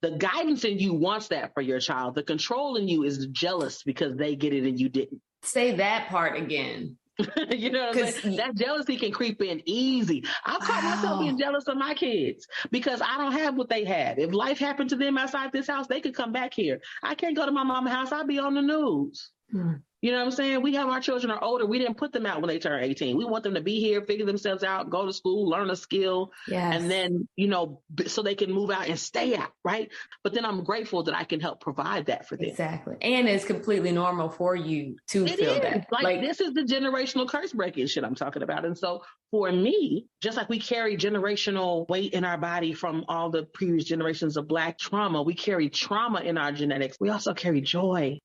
The guidance in you wants that for your child. The control in you is jealous because they get it and you didn't. Say that part again. You know what I'm saying? That jealousy can creep in easy. I caught myself being jealous of my kids because I don't have what they had. If life happened to them outside this house, they could come back here. I can't go to my mama's house. I'll be on the news. You know what I'm saying? We have our children are older. We didn't put them out when they turn 18. We want them to be here, figure themselves out, go to school, learn a skill, and then, so they can move out and stay out, right? But then I'm grateful that I can help provide that for them. Exactly. And it's completely normal for you to feel that. Like this is the generational curse breaking shit I'm talking about. And so for me, just like we carry generational weight in our body from all the previous generations of Black trauma, we carry trauma in our genetics. We also carry joy.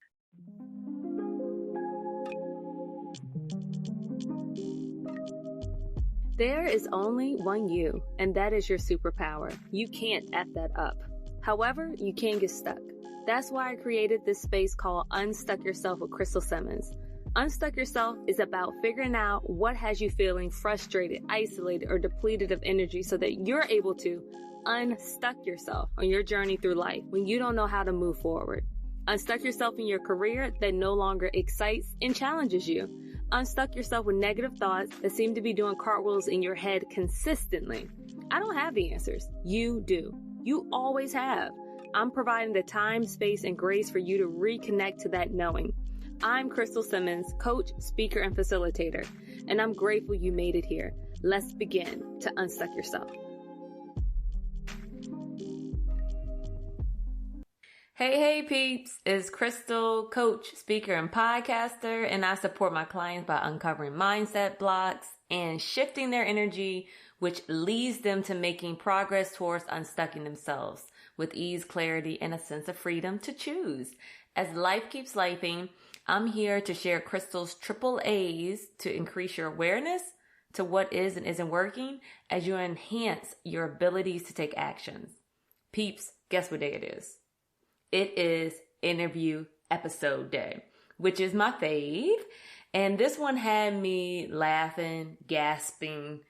There is only one you, and that is your superpower. You can't F that up. However, you can get stuck. That's why I created this space called Unstuck Yourself with Crystal Simmons. Unstuck Yourself is about figuring out what has you feeling frustrated, isolated, or depleted of energy so that you're able to unstuck yourself on your journey through life when you don't know how to move forward. Unstuck yourself in your career that no longer excites and challenges you. Unstuck yourself with negative thoughts that seem to be doing cartwheels in your head consistently. I don't have the answers. You do. You always have. I'm providing the time, space, and grace for you to reconnect to that knowing. I'm Crystal Simmons, coach, speaker, and facilitator, and I'm grateful you made it here. Let's begin to unstuck yourself. Hey peeps, it's Crystal, coach, speaker, and podcaster, and I support my clients by uncovering mindset blocks and shifting their energy, which leads them to making progress towards unstucking themselves with ease, clarity, and a sense of freedom to choose. As life keeps lifing, I'm here to share Crystal's triple A's to increase your awareness to what is and isn't working as you enhance your abilities to take actions. Peeps, guess what day it is? It is interview episode day, which is my fave. And this one had me laughing, gasping,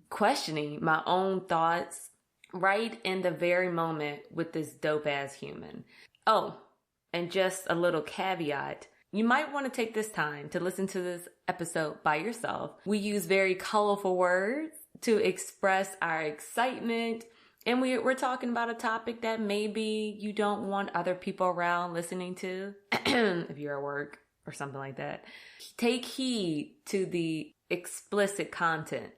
questioning my own thoughts right in the very moment with this dope ass human. Oh, and just a little caveat. You might want to take this time to listen to this episode by yourself. We use very colorful words to express our excitement. And we're talking about a topic that maybe you don't want other people around listening to if you're at work or something like that. Take heed to the explicit content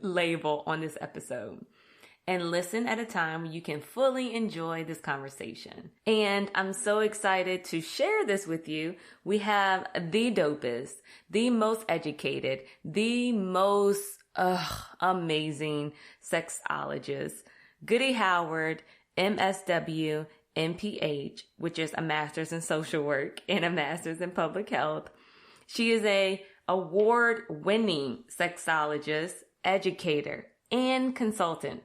label on this episode and listen at a time when you can fully enjoy this conversation. And I'm so excited to share this with you. We have the dopest, the most educated, the most amazing sexologist, Goody Howard, MSW, MPH, which is a master's in social work and a master's in public health. She is a award-winning sexologist, educator, and consultant.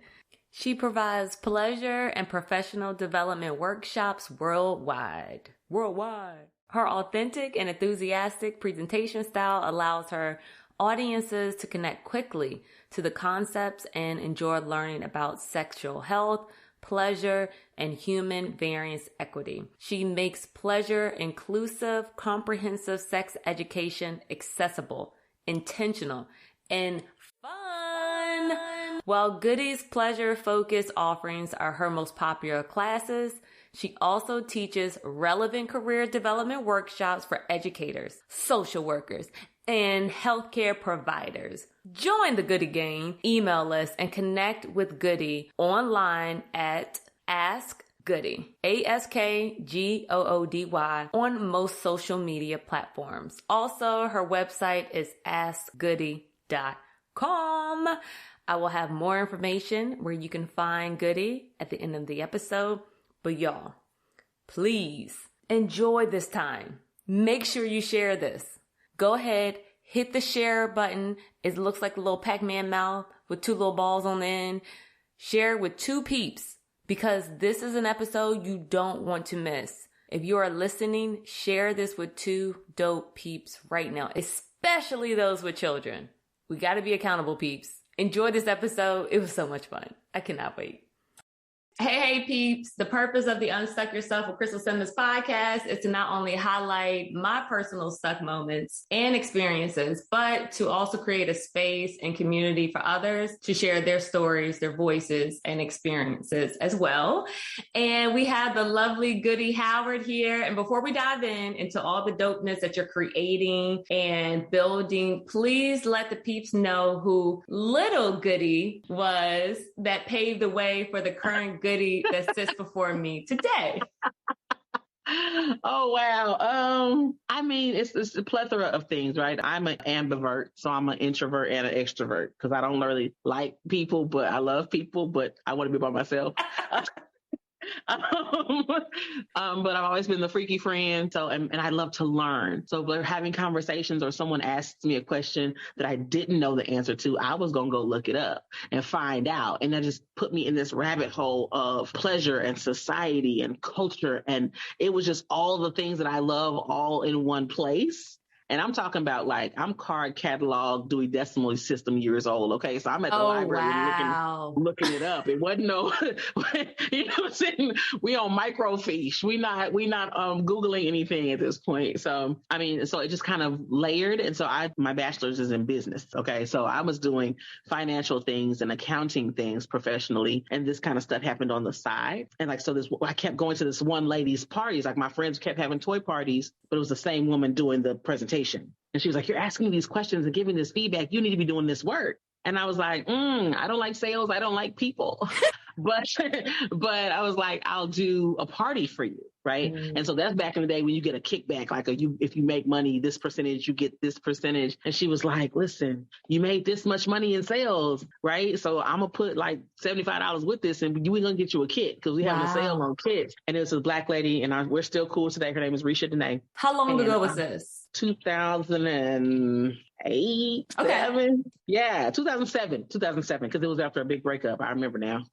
She provides pleasure and professional development workshops worldwide. Her authentic and enthusiastic presentation style allows her audiences to connect quickly to the concepts and enjoy learning about sexual health, pleasure, and human variance equity. She makes pleasure inclusive, comprehensive sex education accessible, intentional, and fun. While Goody's pleasure-focused offerings are her most popular classes, she also teaches relevant career development workshops for educators, social workers, and healthcare providers. Join the Goody gang email list and connect with Goody online at Ask Goody, AskGoody, on most social media platforms. Also, her website is askgoody.com. I will have more information where you can find Goody at the end of the episode. But y'all, please enjoy this time. Make sure you share this. Go ahead, hit the share button. It looks like a little Pac-Man mouth with two little balls on the end. Share with 2 peeps because this is an episode you don't want to miss. If you are listening, share this with 2 dope peeps right now, especially those with children. We got to be accountable, peeps. Enjoy this episode. It was so much fun. I cannot wait. Hey, peeps. The purpose of the Unstuck Yourself with Crystal Simmons podcast is to not only highlight my personal stuck moments and experiences, but to also create a space and community for others to share their stories, their voices, and experiences as well. And we have the lovely Goody Howard here. And before we dive into all the dopeness that you're creating and building, please let the peeps know who little Goody was that paved the way for the current Goody that sits before me today. Oh, wow. I mean, it's a plethora of things, right? I'm an ambivert, so I'm an introvert and an extrovert because I don't really like people, but I love people, but I want to be by myself. But I've always been the freaky friend. So, and I love to learn. So if we're having conversations or someone asks me a question that I didn't know the answer to, I was going to go look it up and find out. And that just put me in this rabbit hole of pleasure and society and culture. And it was just all the things that I love all in one place. And I'm talking about like, I'm card catalog Dewey Decimal System years old. Okay. So I'm at the library looking it up. It wasn't no, you know what I'm saying? We on microfiche. We not Googling anything at this point. So, I mean, so it just kind of layered. And so my bachelor's is in business. Okay. So I was doing financial things and accounting things professionally. And this kind of stuff happened on the side. And like, so I kept going to this one lady's parties. Like my friends kept having toy parties, but it was the same woman doing the presentation. And she was like, you're asking me these questions and giving this feedback. You need to be doing this work. And I was like, I don't like sales. I don't like people. but I was like, I'll do a party for you. Right. And so that's back in the day when you get a kickback, like if you make money, this percentage, you get this percentage. And she was like, listen, you made this much money in sales. Right. So I'm going to put like $75 with this and we're going to get you a kit because we have a sale on kits. And it was a Black lady and we're still cool today. Her name is Risha Dene. How long ago was this? 2008, okay. 7. Yeah, 2007, because it was after a big breakup. I remember now.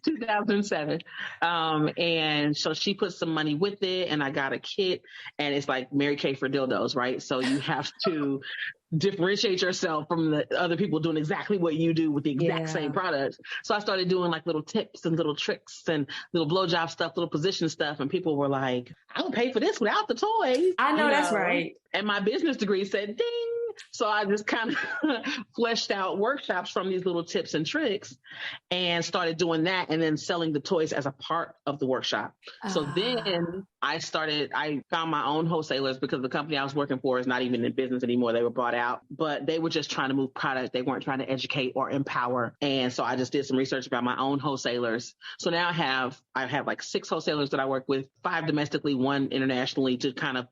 2007. And so she put some money with it and I got a kit and it's like Mary Kay for dildos, right? So you have to differentiate yourself from the other people doing exactly what you do with the exact same products. So I started doing like little tips and little tricks and little blowjob stuff, little position stuff. And people were like, I would pay for this without the toys. I know that's right. And my business degree said, ding. So I just kind of fleshed out workshops from these little tips and tricks and started doing that and then selling the toys as a part of the workshop. So then I found my own wholesalers because the company I was working for is not even in business anymore. They were bought out, but they were just trying to move product. They weren't trying to educate or empower. And so I just did some research about my own wholesalers. So now I have like 6 wholesalers that I work with, 5 domestically, 1 internationally to kind of,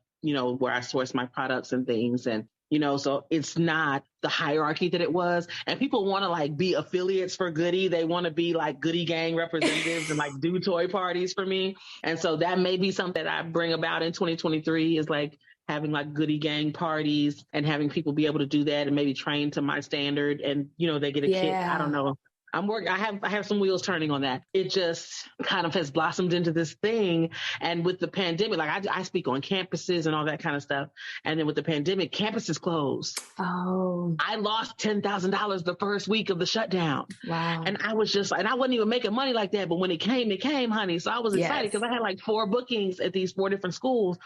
where I source my products and things. And so it's not the hierarchy that it was. And people want to like be affiliates for Goody. They want to be like Goody Gang representatives and like do toy parties for me. And so that may be something that I bring about in 2023 is like having like Goody Gang parties and having people be able to do that and maybe train to my standard and, they get a kit. I don't know. I have some wheels turning on that. It just kind of has blossomed into this thing. And with the pandemic, like I speak on campuses and all that kind of stuff. And then with the pandemic, campuses closed. Oh. I lost $10,000 the first week of the shutdown. Wow. And I was and I wasn't even making money like that. But when it came, honey. So I was excited because I had like 4 bookings at these 4 different schools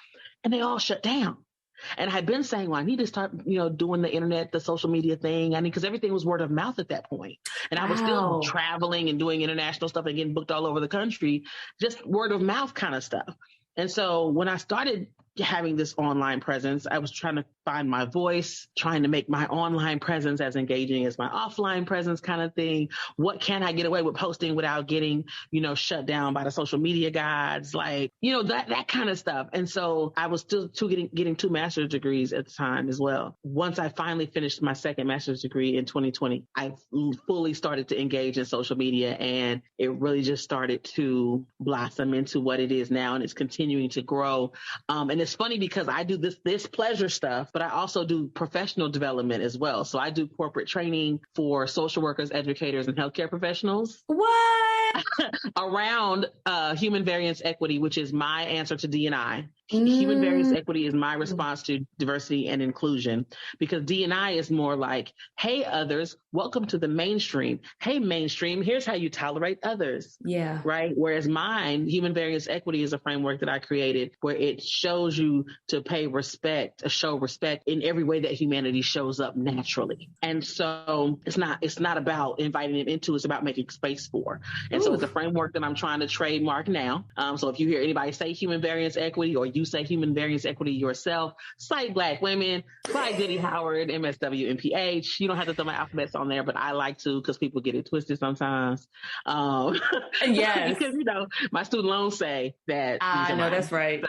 and they all shut down. And I had been saying, well, I need to start, doing the internet, the social media thing. Because everything was word of mouth at that point. And I was still traveling and doing international stuff and getting booked all over the country, just word of mouth kind of stuff. And so when I started having this online presence, I was trying to find my voice, trying to make my online presence as engaging as my offline presence kind of thing. What can I get away with posting without getting, shut down by the social media gods? Like, that kind of stuff. And so I was still getting 2 master's degrees at the time as well. Once I finally finished my second master's degree in 2020, I fully started to engage in social media and it really just started to blossom into what it is now. And it's continuing to grow. And it's funny because I do this pleasure stuff, but I also do professional development as well. So I do corporate training for social workers, educators, and healthcare professionals. What? Around human variance equity, which is my answer to D&I. Human variance equity is my response to diversity and inclusion, because D&I is more like, hey, others, welcome to the mainstream. Hey, mainstream, here's how you tolerate others. Yeah. Right. Whereas mine, human variance equity, is a framework that I created where it shows you to show respect in every way that humanity shows up naturally. And so it's not about inviting them into, it's about making space for. And so it's a framework that I'm trying to trademark now. So if you hear anybody say human variance equity, or you say human variance equity yourself, cite Black women, cite Goody Howard, MSW, MPH. You don't have to throw my alphabets on there, but I like to, because people get it twisted sometimes. Yes. Because, my student loans say that. I know that's right.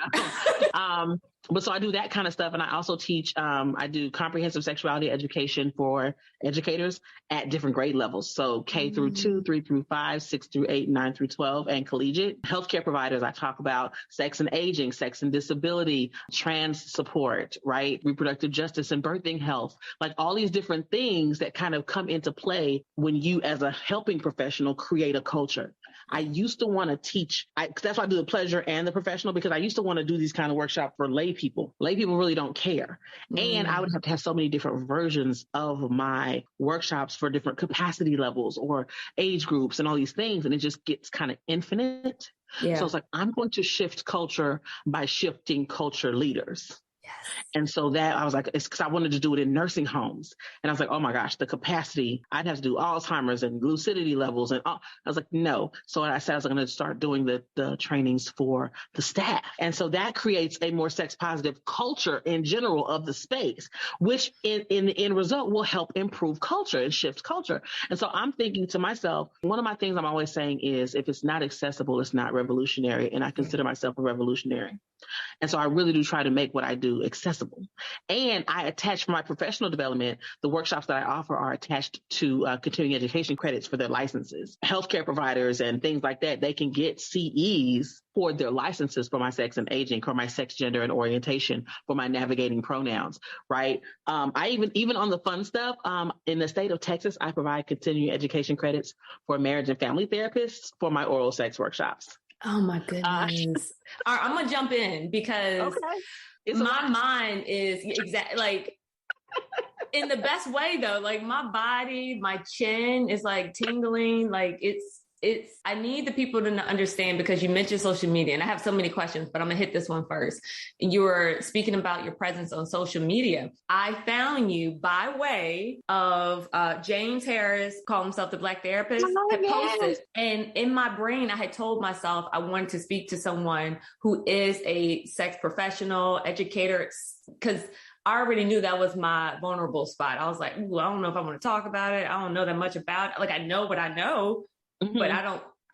But so I do that kind of stuff. And I also teach, I do comprehensive sexuality education for educators at different grade levels. So K through 2, 3 through 5, 6 through 8, 9 through 12, and collegiate. Healthcare providers, I talk about sex and aging, sex and disability, trans support, right? Reproductive justice and birthing health, like all these different things that kind of come into play when you, as a helping professional, create a culture. I used to want to teach, that's why I do the pleasure and the professional, because I used to want to do these kind of workshops for lay people. Lay people really don't care. And I would have to have so many different versions of my workshops for different capacity levels or age groups and all these things. And it just gets kind of infinite. Yeah. So it's like, I'm going to shift culture by shifting culture leaders. Yes. And so that I was like, it's because I wanted to do it in nursing homes. And I was like, oh my gosh, the capacity, I'd have to do Alzheimer's and lucidity levels. And I was like, no. So I said I was going to start doing the trainings for the staff. And so that creates a more sex positive culture in general of the space, which in the end result will help improve culture and shift culture. And so I'm thinking to myself, one of my things I'm always saying is, if it's not accessible, it's not revolutionary. And I consider myself a revolutionary. And so I really do try to make what I do accessible. And I attach for my professional development, the workshops that I offer are attached to continuing education credits for their licenses. Healthcare providers and things like that, they can get CEs for their licenses for my sex and aging, for my sex, gender, and orientation, for my navigating pronouns, right? I even on the fun stuff, in the state of Texas, I provide continuing education credits for marriage and family therapists for my oral sex workshops. Oh my goodness. All right, I'm going to jump in because my mind is exactly like in the best way though. Like my body, my chin is like tingling. Like I need the people to understand, because you mentioned social media and I have so many questions, but I'm gonna hit this one first. You were speaking about your presence on social media. I found you by way of James Harris, called himself the Black Therapist, had posted. And in my brain, I had told myself I wanted to speak to someone who is a sex professional, educator, because I already knew that was my vulnerable spot. I was like, ooh, I don't know if I want to talk about it. I don't know that much about it. Like, I know what I know. Mm-hmm. But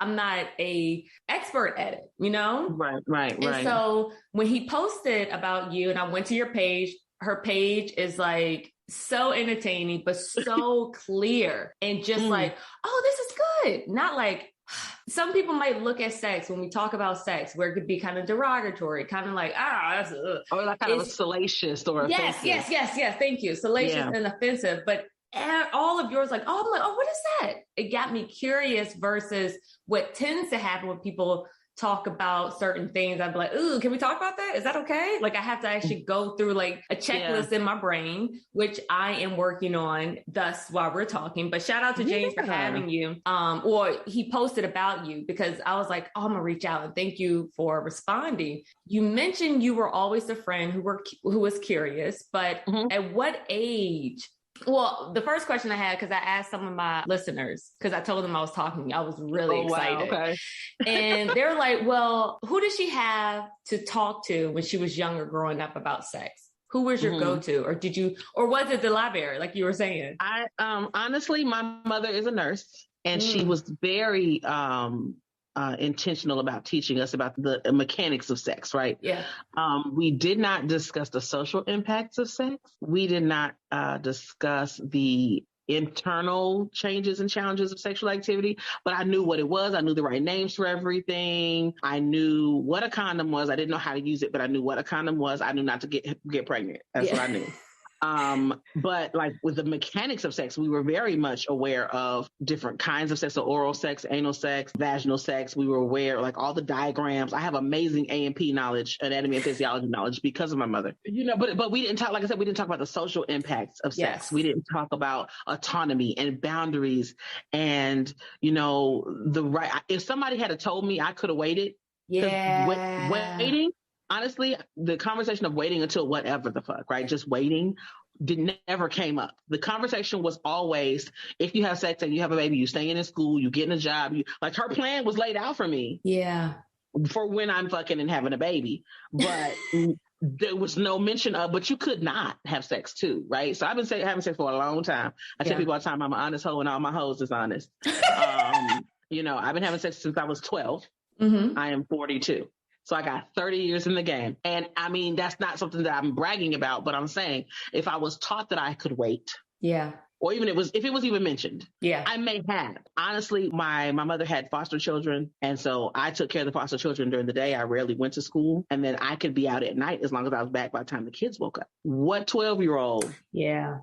I'm not a expert at it, Right. And so when he posted about you and I went to your page, her page is like so entertaining, but so clear and just like, oh, this is good. Not like some people might look at sex when we talk about sex where it could be kind of derogatory, kind of like, that's or like kind of salacious or offensive. Yes. Thank you. Salacious and offensive. But all of yours, like, I'm like, oh, what is that? It got me curious versus what tends to happen when people talk about certain things. I'd be like, ooh, can we talk about that? Is that okay? Like I have to actually go through like a checklist in my brain, which I am working on thus while we're talking. But shout out to James for having you. Or he posted about you because I was like, oh, I'm gonna reach out and thank you for responding. You mentioned you were always a friend who was curious, but at what age? Well, the first question I had, because I asked some of my listeners, because I told them I was talking, I was really excited. Wow, okay. And they were like, well, who did she have to talk to when she was younger growing up about sex? Who was your go-to? Or was it the library, like you were saying? I honestly, my mother is a nurse, and she was very intentional about teaching us about the mechanics of sex, right? Yeah. We did not discuss the social impacts of sex. We did not discuss the internal changes and challenges of sexual activity, but I knew what it was. I knew the right names for everything. I knew what a condom was. I didn't know how to use it, but I knew what a condom was. I knew not to get pregnant. That's what I knew. But like with the mechanics of sex, we were very much aware of different kinds of sex, so oral sex, anal sex, vaginal sex. We were aware, like all the diagrams. I have amazing A&P knowledge, anatomy and physiology knowledge because of my mother. But we didn't talk, like I said, we didn't talk about the social impacts of sex. Yes. We didn't talk about autonomy and boundaries and, the right. If somebody had told me, I could have waited. Yeah. Waiting. Honestly, the conversation of waiting until whatever the fuck, right? Just waiting never came up. The conversation was always, if you have sex and you have a baby, you staying in school, you getting a job. Like her plan was laid out for me. Yeah. For when I'm fucking and having a baby. But there was no mention of, but you could not have sex too, right? So I've been having sex for a long time. I tell people all the time, I'm an honest hoe and all my hoes is honest. I've been having sex since I was 12. Mm-hmm. I am 42. So I got 30 years in the game. And I mean, that's not something that I'm bragging about, but I'm saying if I was taught that I could wait. Yeah. Or even if it was even mentioned. Yeah. I may have. Honestly, my mother had foster children. And so I took care of the foster children during the day. I rarely went to school. And then I could be out at night as long as I was back by the time the kids woke up. What 12-year-old? Yeah.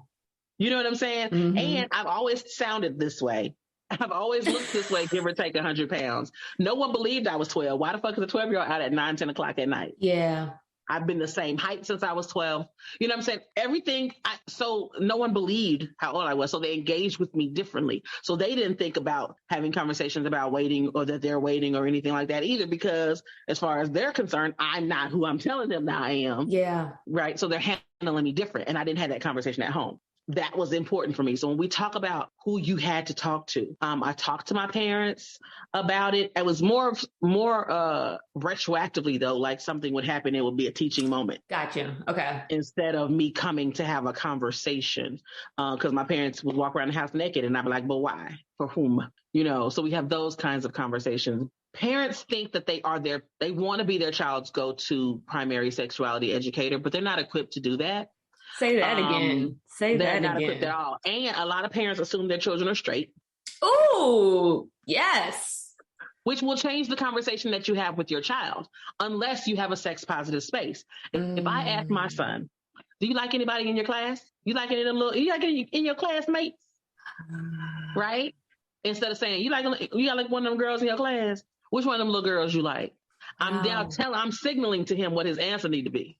You know what I'm saying? Mm-hmm. And I've always sounded this way. I've always looked this way, give or take 100 pounds. No one believed I was 12. Why the fuck is a 12-year-old out at 9, 10 o'clock at night? Yeah. I've been the same height since I was 12. You know what I'm saying? Everything. So no one believed how old I was. So they engaged with me differently. So they didn't think about having conversations about waiting or that they're waiting or anything like that either, because as far as they're concerned, I'm not who I'm telling them that I am. Yeah. Right. So they're handling me different. And I didn't have that conversation at home. That was important for me. So when we talk about who you had to talk to, I talked to my parents about it. It was more retroactively though, like something would happen. It would be a teaching moment. Gotcha. Okay. Instead of me coming to have a conversation, because my parents would walk around the house naked and I'd be like, but why? For whom? So we have those kinds of conversations. Parents think that they want to be their child's go-to primary sexuality educator, but they're not equipped to do that. Say that again. Say that again. They're not equipped at all. And a lot of parents assume their children are straight. Ooh, yes. Which will change the conversation that you have with your child, unless you have a sex positive space. If I ask my son, do you like anybody in your class? You like any of them you like any in your classmates? Right? Instead of saying, you got like one of them girls in your class. Which one of them little girls you like? I'm signaling to him what his answer need to be.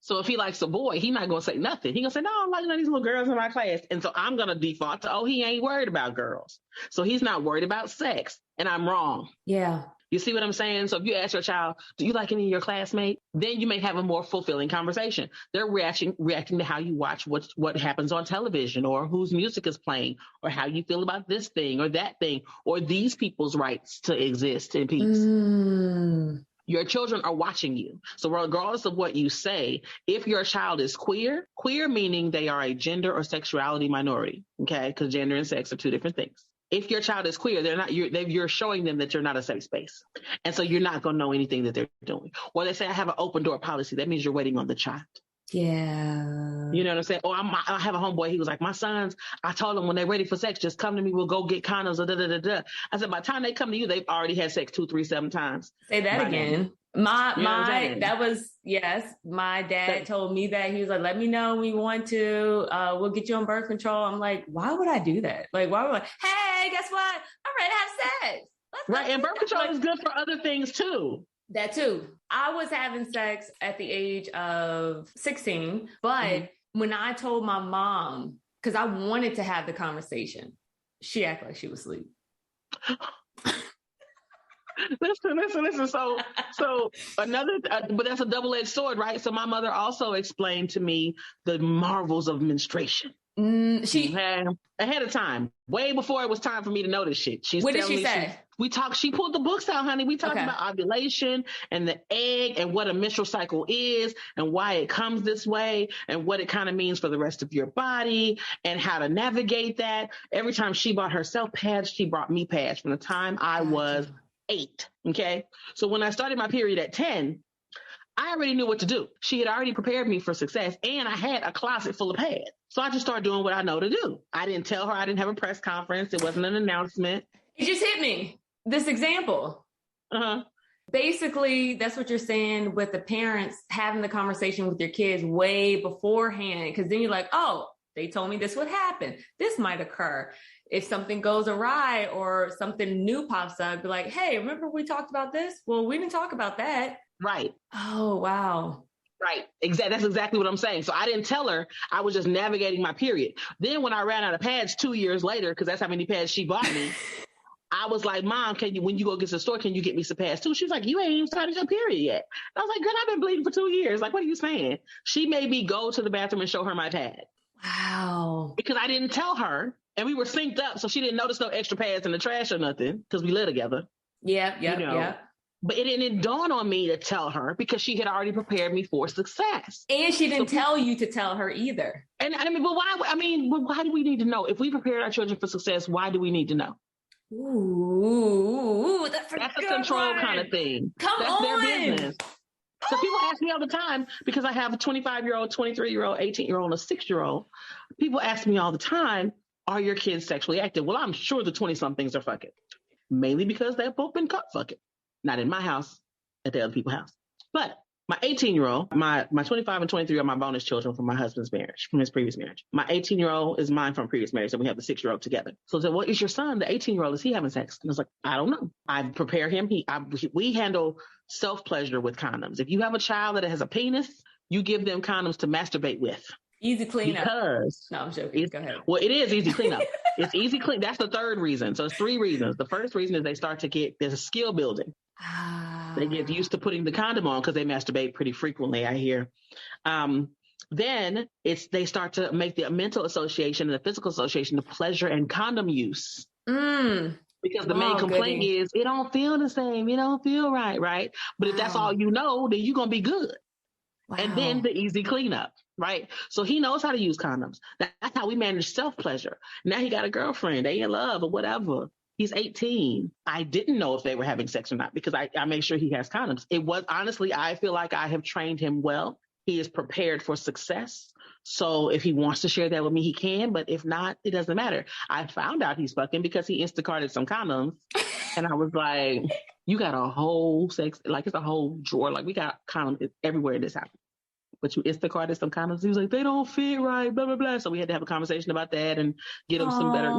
So if he likes a boy, he's not going to say nothing. He's going to say, no, I'm like these little girls in my class. And so I'm going to default to, he ain't worried about girls. So he's not worried about sex. And I'm wrong. Yeah. You see what I'm saying? So if you ask your child, do you like any of your classmates? Then you may have a more fulfilling conversation. They're reacting to how you watch what happens on television, or whose music is playing, or how you feel about this thing or that thing, or these people's rights to exist in peace. Your children are watching you. So regardless of what you say, if your child is queer meaning they are a gender or sexuality minority, okay? Because gender and sex are two different things. If your child is queer, you're showing them that you're not a safe space. And so you're not going to know anything that they're doing. Or they say, I have an open door policy. That means you're waiting on the child. Yeah. You know what I'm saying? Or I have a homeboy. He was like, my sons, I told them when they're ready for sex, just come to me. We'll go get condoms. I said, by the time they come to you, they've already had sex 2, 3, 7 times. Say that again. My dad told me that. He was like, let me know when you want to, we'll get you on birth control. I'm like, why would I do that? Like, why would hey, guess what? I'm ready to have sex. Right. And birth control is good for other things too. That too. I was having sex at the age of 16, but when I told my mom, because I wanted to have the conversation, she acted like she was asleep. Listen. So another, but that's a double-edged sword, right? So my mother also explained to me the marvels of menstruation. She ahead of time, way before it was time for me to know this shit. What did she say? She pulled the books out, honey. We talked about ovulation and the egg and what a menstrual cycle is and why it comes this way and what it kind of means for the rest of your body and how to navigate that. Every time she bought herself pads, she brought me pads from the time I was 8. Okay. So when I started my period at 10, I already knew what to do. She had already prepared me for success, and I had a closet full of pads. So I just started doing what I know to do. I didn't tell her. I didn't have a press conference. It wasn't an announcement. It just hit me. This example. Basically, that's what you're saying with the parents having the conversation with your kids way beforehand. Because then you're like, oh, they told me this would happen. This might occur. If something goes awry or something new pops up, be like, hey, remember we talked about this? Well, we didn't talk about that. Right. Oh, wow. Right. That's exactly what I'm saying. So I didn't tell her. I was just navigating my period. Then when I ran out of pads 2 years later, because that's how many pads she bought me, I was like, Mom, when you go get to the store, can you get me some pads too? She was like, you ain't even started your period yet. I was like, girl, I've been bleeding for 2 years. Like, what are you saying? She made me go to the bathroom and show her my pad. Wow. Because I didn't tell her, and we were synced up, so she didn't notice no extra pads in the trash or nothing, because we live together. Yeah. But it didn't dawn on me to tell her because she had already prepared me for success. And she didn't tell you to tell her either. And I mean, but why do we need to know? If we prepared our children for success, why do we need to know? Ooh, that's a control kind of thing. That's their business. So people ask me all the time, because I have a 25-year-old, 23-year-old, 18-year-old, and a 6-year-old. People ask me all the time, are your kids sexually active? Well, I'm sure the 20-somethings are fucking. Mainly because they've both been caught fucking. Not in my house, at the other people's house. But my 18-year-old, my 25 and 23 are my bonus children from my husband's marriage, from his previous marriage. My 18-year-old is mine from previous marriage, and we have the 6-year-old together. So I said, well, is your son, the 18-year-old, is he having sex? And I was like, I don't know. I prepare him. We handle self-pleasure with condoms. If you have a child that has a penis, you give them condoms to masturbate with. Easy cleanup. Because no, I'm joking. Go ahead. Well, it is easy cleanup. It's easy clean. That's the third reason. So it's 3 reasons. The first reason is they start to there's a skill building. They get used to putting the condom on because they masturbate pretty frequently, I hear. Then they start to make the mental association and the physical association of pleasure and condom use. Because the main complaint is it don't feel the same. It don't feel right? But if that's all you know, then you're going to be good. Wow. And then the easy cleanup, right? So he knows how to use condoms. That's how we manage self-pleasure. Now he got a girlfriend. They in love or whatever. He's 18. I didn't know if they were having sex or not because I make sure he has condoms. It was honestly, I feel like I have trained him well. He is prepared for success. So if he wants to share that with me, he can. But if not, it doesn't matter. I found out he's fucking because he Instacarted some condoms. And I was like, you got a whole sex, like it's a whole drawer. Like we got condoms everywhere in this house. But you Instacarted some condoms. He was like, they don't fit right, blah, blah, blah. So we had to have a conversation about that and get him some better,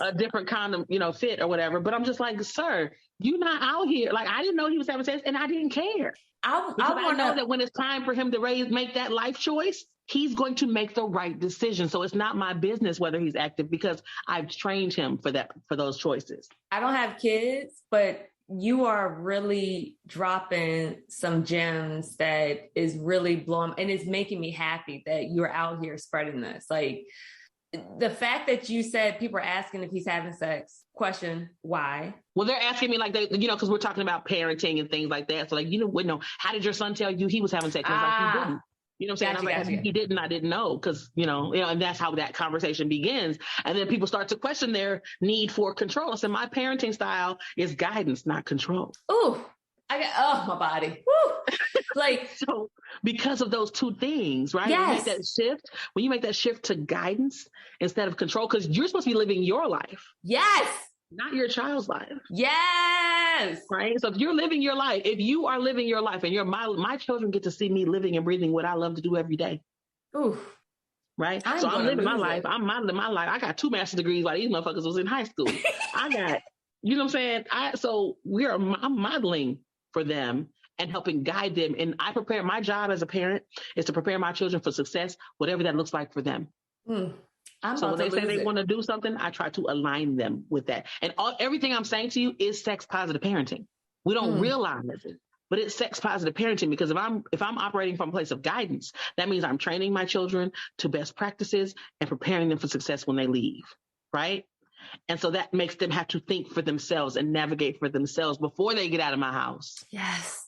a different condom, fit or whatever. But I'm just like, sir, you're not out here. Like, I didn't know he was having sex and I didn't care. I know that when it's time for him to make that life choice, he's going to make the right decision. So it's not my business whether he's active because I've trained him for those choices. I don't have kids, but you are really dropping some gems that is really blowing, and it's making me happy that you're out here spreading this. Like the fact that you said people are asking if he's having sex, question, why? Well, they're asking me like because we're talking about parenting and things like that. So like, how did your son tell you he was having sex? And I was like, he didn't. You know what I'm saying? Gotcha. He didn't, I didn't know because, and that's how that conversation begins. And then people start to question their need for control. So my parenting style is guidance, not control. Ooh, my body. Woo. Like, so because of those two things, right? Yes. When you make that shift to guidance instead of control, because you're supposed to be living your life. Yes. Not your child's life. Yes. Right. So if you're living your life, if you are living your life and my children get to see me living and breathing what I love to do every day. Ooh. Right. So I'm living my life. I'm modeling my life. I got 2 master's degrees while these motherfuckers was in high school. I got, you know what I'm saying? I'm modeling for them and helping guide them. And my job as a parent is to prepare my children for success, whatever that looks like for them. So when they say they want to do something, I try to align them with that. And everything I'm saying to you is sex positive parenting. We don't realize it, but it's sex positive parenting because if I'm operating from a place of guidance, that means I'm training my children to best practices and preparing them for success when they leave. Right. And so that makes them have to think for themselves and navigate for themselves before they get out of my house. Yes.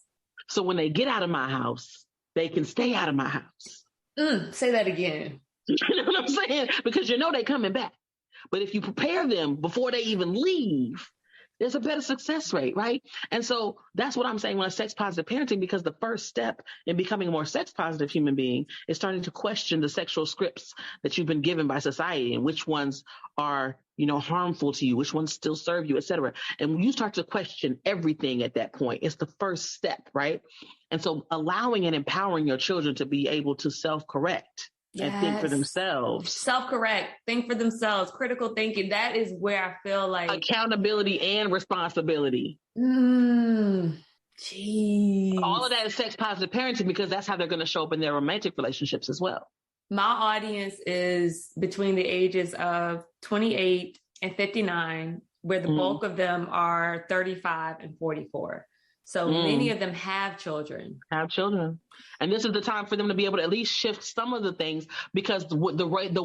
So when they get out of my house, they can stay out of my house. Say that again. You know what I'm saying? Because they're coming back. But if you prepare them before they even leave, there's a better success rate, right? And so that's what I'm saying when sex positive parenting, because the first step in becoming a more sex positive human being is starting to question the sexual scripts that you've been given by society and which ones are, harmful to you, which ones still serve you, et cetera. And when you start to question everything at that point, it's the first step, right? And so allowing and empowering your children to be able to self-correct and think for themselves. Self-correct, think for themselves, critical thinking. That is where I feel like accountability and responsibility. Jeez. All of that is sex positive parenting, because that's how they're going to show up in their romantic relationships as well. My audience is between the ages of 28 and 59, where the bulk of them are 35 and 44. So many of them have children. And this is the time for them to be able to at least shift some of the things, because the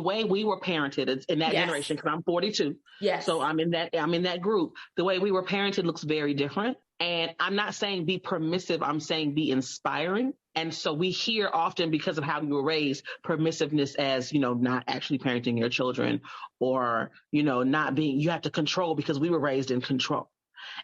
way we were parented in that generation, because I'm 42. Yes. So I'm in that group. The way we were parented looks very different. And I'm not saying be permissive. I'm saying be inspiring. And so we hear often, because of how we were raised, permissiveness as, not actually parenting your children, or, not being, you have to control because we were raised in control.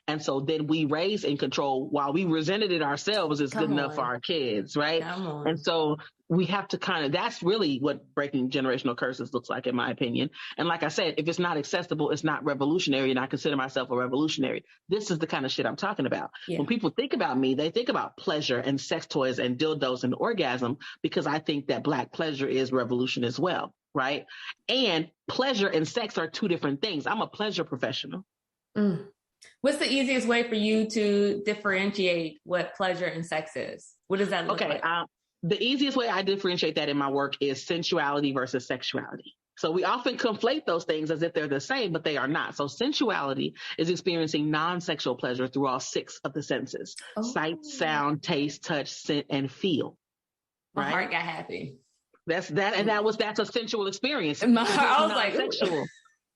And so then we raise in control while we resented it ourselves is good enough for our kids, right? And so we have to that's really what breaking generational curses looks like, in my opinion. And like I said, if it's not accessible, it's not revolutionary, and I consider myself a revolutionary. This is the kind of shit I'm talking about. Yeah. When people think about me, they think about pleasure and sex toys and dildos and orgasm, because I think that Black pleasure is revolution as well, right? And pleasure and sex are two different things. I'm a pleasure professional. What's the easiest way for you to differentiate what pleasure and sex is? What does that look like? The easiest way I differentiate that in my work is sensuality versus sexuality. So we often conflate those things as if they're the same, but they are not. So sensuality is experiencing non-sexual pleasure through all 6 of the senses: sight, sound, taste, touch, scent, and feel. My heart got happy. That's a sensual experience. My heart, I was like, sexual.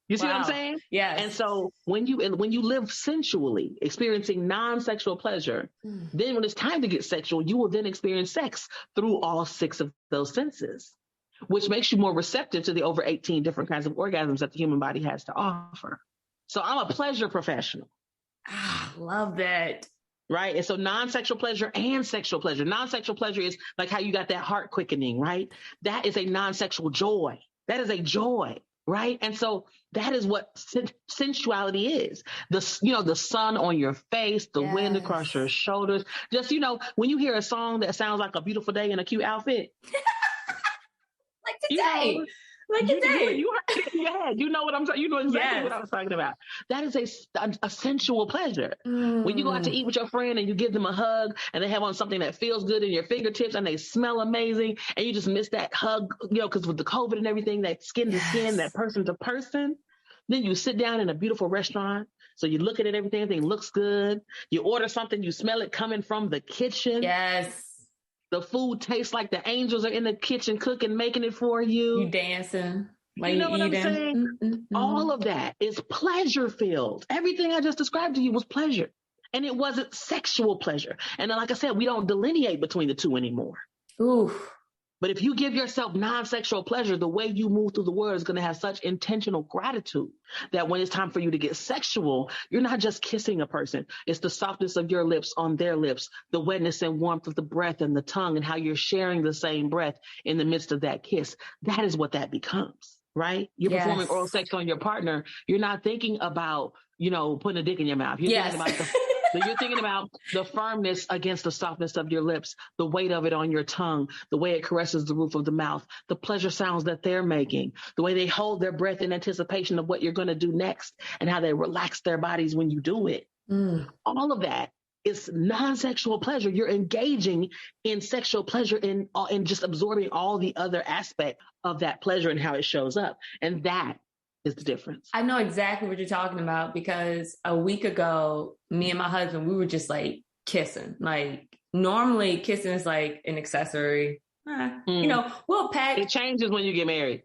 You see what I'm saying? Yes. And so when you live sensually, experiencing non-sexual pleasure, then when it's time to get sexual, you will then experience sex through all 6 of those senses, which makes you more receptive to the over 18 different kinds of orgasms that the human body has to offer. So I'm a pleasure professional. Love that. Right. And so non-sexual pleasure and sexual pleasure. Non-sexual pleasure is like how you got that heart quickening, right? That is a non-sexual joy. That is a joy. Right. And so that is what sensuality is. The sun on your face, the wind across your shoulders. Just, when you hear a song that sounds like a beautiful day in a cute outfit. Like today. You know what I'm talking. You know exactly what I was talking about. That is a sensual pleasure. When you go out to eat with your friend and you give them a hug and they have on something that feels good in your fingertips and they smell amazing, and you just miss that hug, because with the COVID and everything, that skin to skin, that person to person. Then you sit down in a beautiful restaurant. So you look at it, everything looks good. You order something, you smell it coming from the kitchen. Yes. The food tastes like the angels are in the kitchen cooking, making it for you. You dancing. You know what I'm saying? All of that is pleasure filled. Everything I just described to you was pleasure. And it wasn't sexual pleasure. And then, like I said, we don't delineate between the two anymore. Oof. But if you give yourself non-sexual pleasure, the way you move through the world is going to have such intentional gratitude that when it's time for you to get sexual, you're not just kissing a person. It's the softness of your lips on their lips, the wetness and warmth of the breath and the tongue, and how you're sharing the same breath in the midst of that kiss. That is what that becomes, right? You're performing oral sex on your partner. You're not thinking about, putting a dick in your mouth. You're thinking about So you're thinking about the firmness against the softness of your lips, the weight of it on your tongue, the way it caresses the roof of the mouth, the pleasure sounds that they're making, the way they hold their breath in anticipation of what you're going to do next, and how they relax their bodies when you do it. All of that is non-sexual pleasure. You're engaging in sexual pleasure in just absorbing all the other aspect of that pleasure and how it shows up. And that is the difference. I know exactly what you're talking about, because a week ago, me and my husband, we were just like kissing. Like normally kissing is like an accessory. We'll pack. It changes when you get married.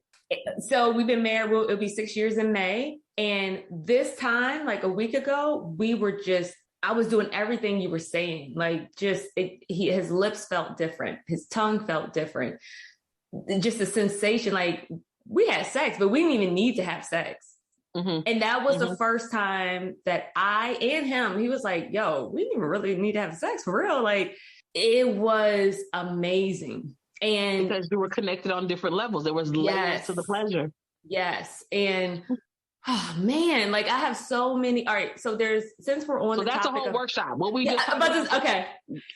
So we've been married. It'll be 6 years in May. And this time, like a week ago, I was doing everything you were saying. Like his lips felt different. His tongue felt different. Just a sensation, like, we had sex, but we didn't even need to have sex. And that was the first time that I and him, he was like, yo, we didn't really need to have sex for real. Like, it was amazing. And because you were connected on different levels. There was layers to the pleasure. Yes. And oh man, like I have so many. All right. So since we're on, so that's a whole workshop. What we just about. Okay.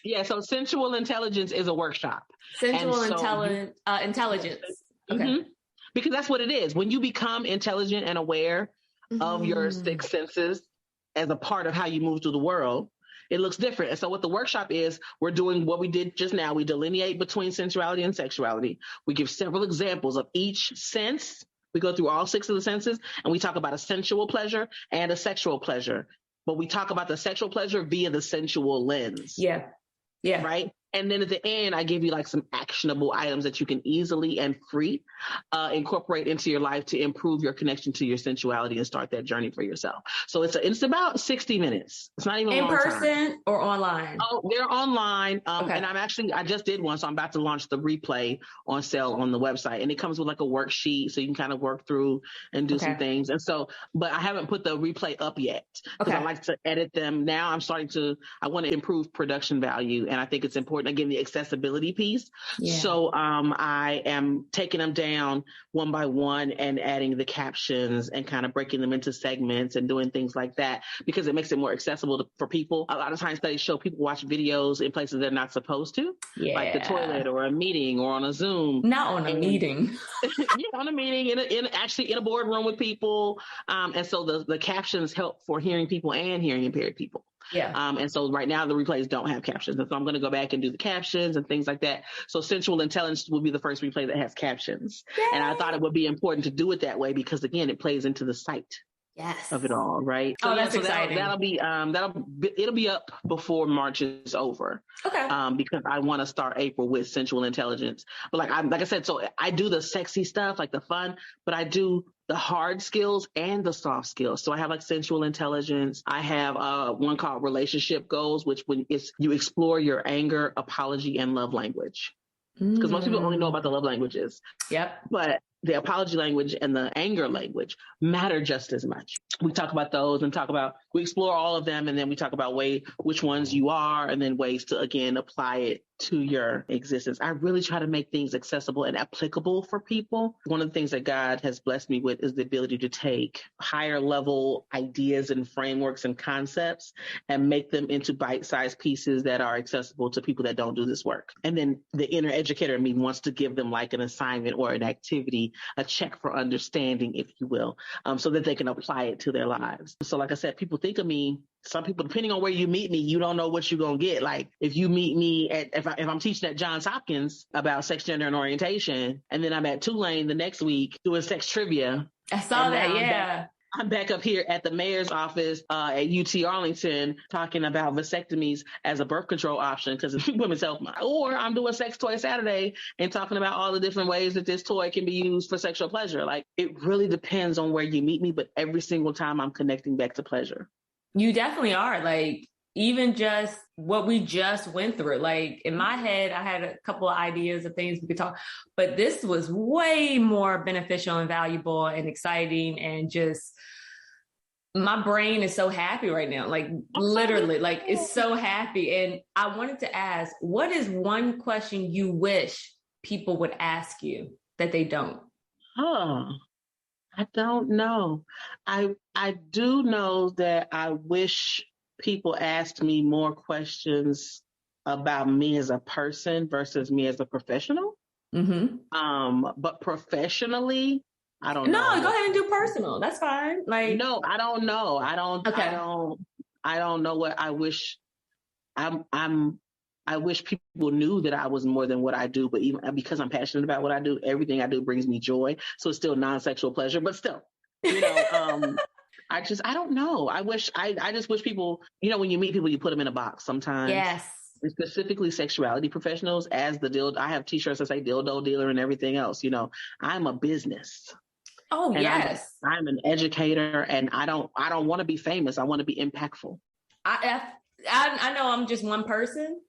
Yeah. So sensual intelligence is a workshop. Sensual intelligence. Okay. Because that's what it is. When you become intelligent and aware of your six senses as a part of how you move through the world, it looks different. And so what the workshop is, we're doing what we did just now. We delineate between sensuality and sexuality. We give several examples of each sense. We go through all six of the senses, and we talk about a sensual pleasure and a sexual pleasure. But we talk about the sexual pleasure via the sensual lens. Yeah. Yeah. Right. And then at the end, I give you like some actionable items that you can easily and free incorporate into your life to improve your connection to your sensuality and start that journey for yourself. So it's about 60 minutes. It's not even in person or online. Oh, they're online. Okay. And I just did one. So I'm about to launch the replay on sale on the website, and it comes with like a worksheet. So you can kind of work through and do some things. And so, but I haven't put the replay up yet because I like to edit them. Now I want to improve production value. And I think it's important, again, the accessibility piece. Yeah. So I am taking them down one by one and adding the captions and kind of breaking them into segments and doing things like that because it makes it more accessible for people. A lot of times studies show people watch videos in places they're not supposed to, like the toilet or a meeting or on a Zoom. Not on a meeting. Yeah, on a meeting, in a boardroom with people. And so the captions help for hearing people and hearing impaired people. Yeah. And so right now the replays don't have captions. And so I'm going to go back and do the captions and things like that. So sensual intelligence will be the first replay that has captions. Yay! And I thought it would be important to do it that way because again, it plays into the sight. Yes. Of it all, right? So, that's exciting. It'll be up before March is over. Okay. Because I want to start April with sensual intelligence. But like I said, so I do the sexy stuff, like the fun, but I do the hard skills and the soft skills. So I have like sensual intelligence. I have one called relationship goals, which you explore your anger, apology, and love language. Because most people only know about the love languages. Yep. But the apology language and the anger language matter just as much. We talk about those and we explore all of them. And then we talk about which ones you are and then ways to, again, apply it to your existence. I really try to make things accessible and applicable for people. One of the things that God has blessed me with is the ability to take higher level ideas and frameworks and concepts and make them into bite-sized pieces that are accessible to people that don't do this work. And then the inner educator in me wants to give them like an assignment or an activity, a check for understanding, if you will, so that they can apply it to their lives. So like I said, people think of me, some people, depending on where you meet me, you don't know what you're going to get. Like if you meet me if I'm teaching at Johns Hopkins about sex, gender, and orientation, and then I'm at Tulane the next week doing sex trivia. I saw that, yeah. I'm back up here at the mayor's office at UT Arlington talking about vasectomies as a birth control option because it's Women's Health Month. Or I'm doing Sex Toy Saturday and talking about all the different ways that this toy can be used for sexual pleasure. Like it really depends on where you meet me, but every single time I'm connecting back to pleasure. You definitely are. Like even just what we just went through, like in my head, I had a couple of ideas of things we could talk, but this was way more beneficial and valuable and exciting. And just my brain is so happy right now. Like literally, like it's so happy. And I wanted to ask, what is one question you wish people would ask you that they don't? I don't know. I do know that I wish people asked me more questions about me as a person versus me as a professional. Mm-hmm. But professionally, I don't know. No, go ahead and do personal. That's fine. Like, no, I don't know. Okay. I don't know what I wish. I wish people knew that I was more than what I do, but even because I'm passionate about what I do, everything I do brings me joy. So it's still non-sexual pleasure, but still, I don't know. I just wish people, when you meet people, you put them in a box sometimes. Yes. Specifically sexuality professionals as I have t-shirts that say dildo dealer and everything else. I'm a business. Oh, and yes. I'm an educator and I don't want to be famous. I want to be impactful. I know I'm just one person,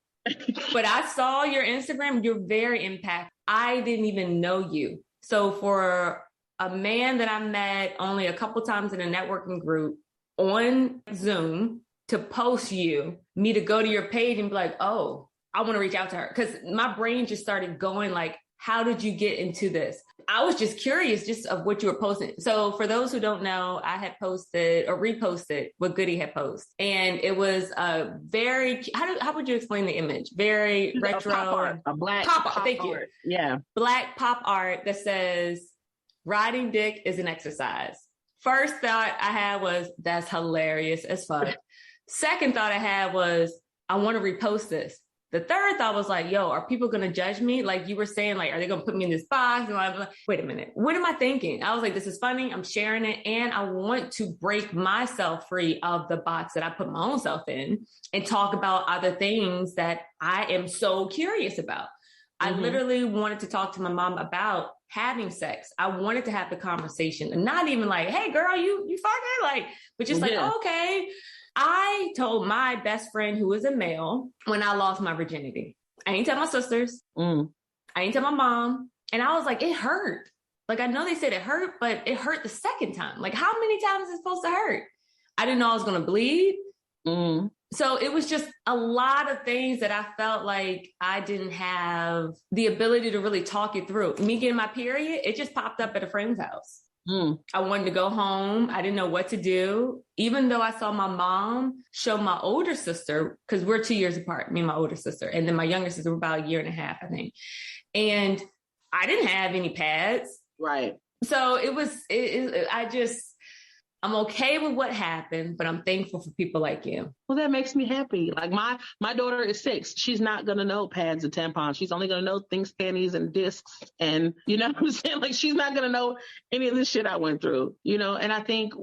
but I saw your Instagram. You're very impactful. I didn't even know you. So for a man that I met only a couple times in a networking group on Zoom to post me to go to your page and be like, oh, I want to reach out to her. Because my brain just started going like, how did you get into this? I was just curious just of what you were posting. So for those who don't know, I had posted or reposted what Goody had posted. And it was a very, how would you explain the image? Very retro. A pop art, a black pop art. Thank you. Yeah. Black pop art that says, riding dick is an exercise. First thought I had was, that's hilarious as fuck. Second thought I had was, I want to repost this. The third thought was like, yo, are people going to judge me? Like you were saying, like, are they going to put me in this box? And I'm like, wait a minute. What am I thinking? I was like, this is funny. I'm sharing it. And I want to break myself free of the box that I put my own self in and talk about other things that I am so curious about. I literally wanted to talk to my mom about having sex. I wanted to have the conversation and not even like, hey girl, you fucking like, but just like, oh, okay. I told my best friend who is a male when I lost my virginity. I didn't tell my sisters. I didn't tell my mom. And I was like, it hurt. Like, I know they said it hurt, but it hurt the second time. Like, how many times is it supposed to hurt? I didn't know I was going to bleed. So it was just a lot of things that I felt like I didn't have the ability to really talk it through. Me getting my period, it just popped up at a friend's house. I wanted to go home. I didn't know what to do. Even though I saw my mom show my older sister, because we're 2 years apart, me and my older sister. And then my younger sister were about a year and a half, I think. And I didn't have any pads. Right. So it was, I'm okay with what happened, but I'm thankful for people like you. Well, that makes me happy. Like my daughter is 6. She's not going to know pads and tampons. She's only going to know things, panties and discs. And you know what I'm saying? Like, she's not going to know any of this shit I went through, you know? And I think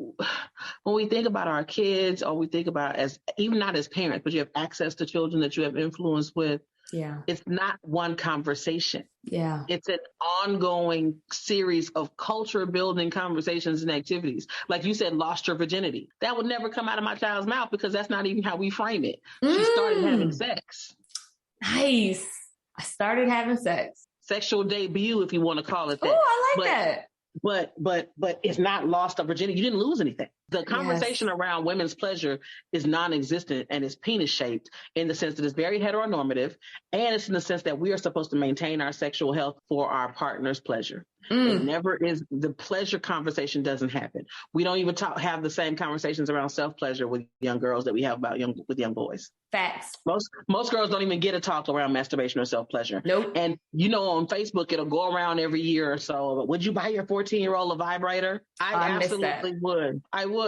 when we think about our kids, or we think about as, even not as parents, but you have access to children that you have influence with. Yeah. It's not one conversation. Yeah. It's an ongoing series of culture building conversations and activities. Like you said, lost your virginity. That would never come out of my child's mouth because that's not even how we frame it. She started having sex. Nice. I started having sex. Sexual debut, if you want to call it that. Oh, I like that. But it's not lost of virginity. You didn't lose anything. The conversation around women's pleasure is non-existent and is penis shaped in the sense that it's very heteronormative, and it's in the sense that we are supposed to maintain our sexual health for our partner's pleasure. It never is. The pleasure conversation doesn't happen. We don't even have the same conversations around self-pleasure with young girls that we have with young boys. Facts. Most girls don't even get a talk around masturbation or self-pleasure. Nope. And you know, on Facebook, it'll go around every year or so. Would you buy your 14-year-old a vibrator? I absolutely would. I would.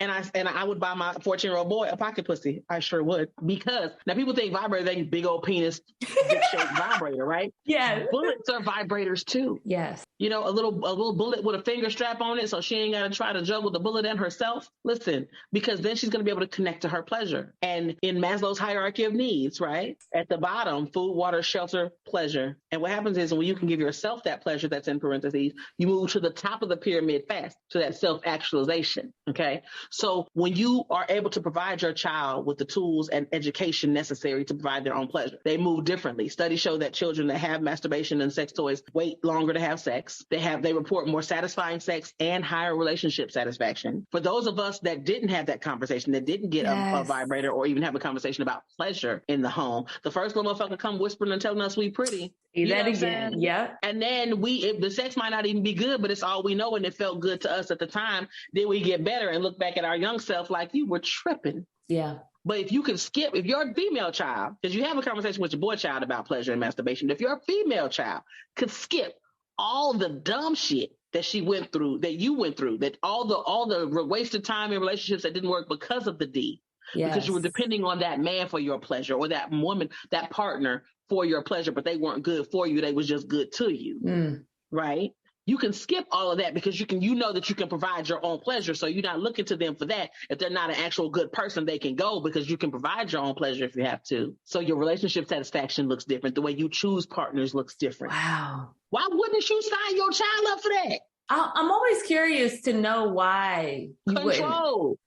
And I would buy my 14-year-old boy a pocket pussy. I sure would. Because now people think vibrator, they think big old penis, dick-shaped vibrator, right? Yeah. Bullets are vibrators too. Yes. You know, a little bullet with a finger strap on it, so she ain't got to try to juggle the bullet and herself. Listen, because then she's going to be able to connect to her pleasure. And in Maslow's hierarchy of needs, right? At the bottom, food, water, shelter, pleasure. And what happens is when you can give yourself that pleasure that's in parentheses, you move to the top of the pyramid fast, to that self-actualization. Okay. So when you are able to provide your child with the tools and education necessary to provide their own pleasure, they move differently. Studies show that children that have masturbation and sex toys wait longer to have sex. They report more satisfying sex and higher relationship satisfaction. For those of us that didn't have that conversation, that didn't get a vibrator or even have a conversation about pleasure in the home, the first little motherfucker come whispering and telling us we pretty. That again. Yeah. And then the sex might not even be good, but it's all we know, and it felt good to us at the time. Then we get better and look back at our young self like, you were tripping. Yeah. But if you can skip, if you're a female child, because you have a conversation with your boy child about pleasure and masturbation, if you're a female child, could skip all the dumb shit that she went through, that you went through, that all the wasted time in relationships that didn't work because of the D. Yes. Because you were depending on that man for your pleasure, or that woman, that partner for your pleasure, but they weren't good for you. They was just good to you. Right? You can skip all of that because you know that you can provide your own pleasure. So you're not looking to them for that. If they're not an actual good person, they can go because you can provide your own pleasure if you have to. So your relationship satisfaction looks different. The way you choose partners looks different. Wow. Why wouldn't you sign your child up for that? I'm always curious to know why you Control.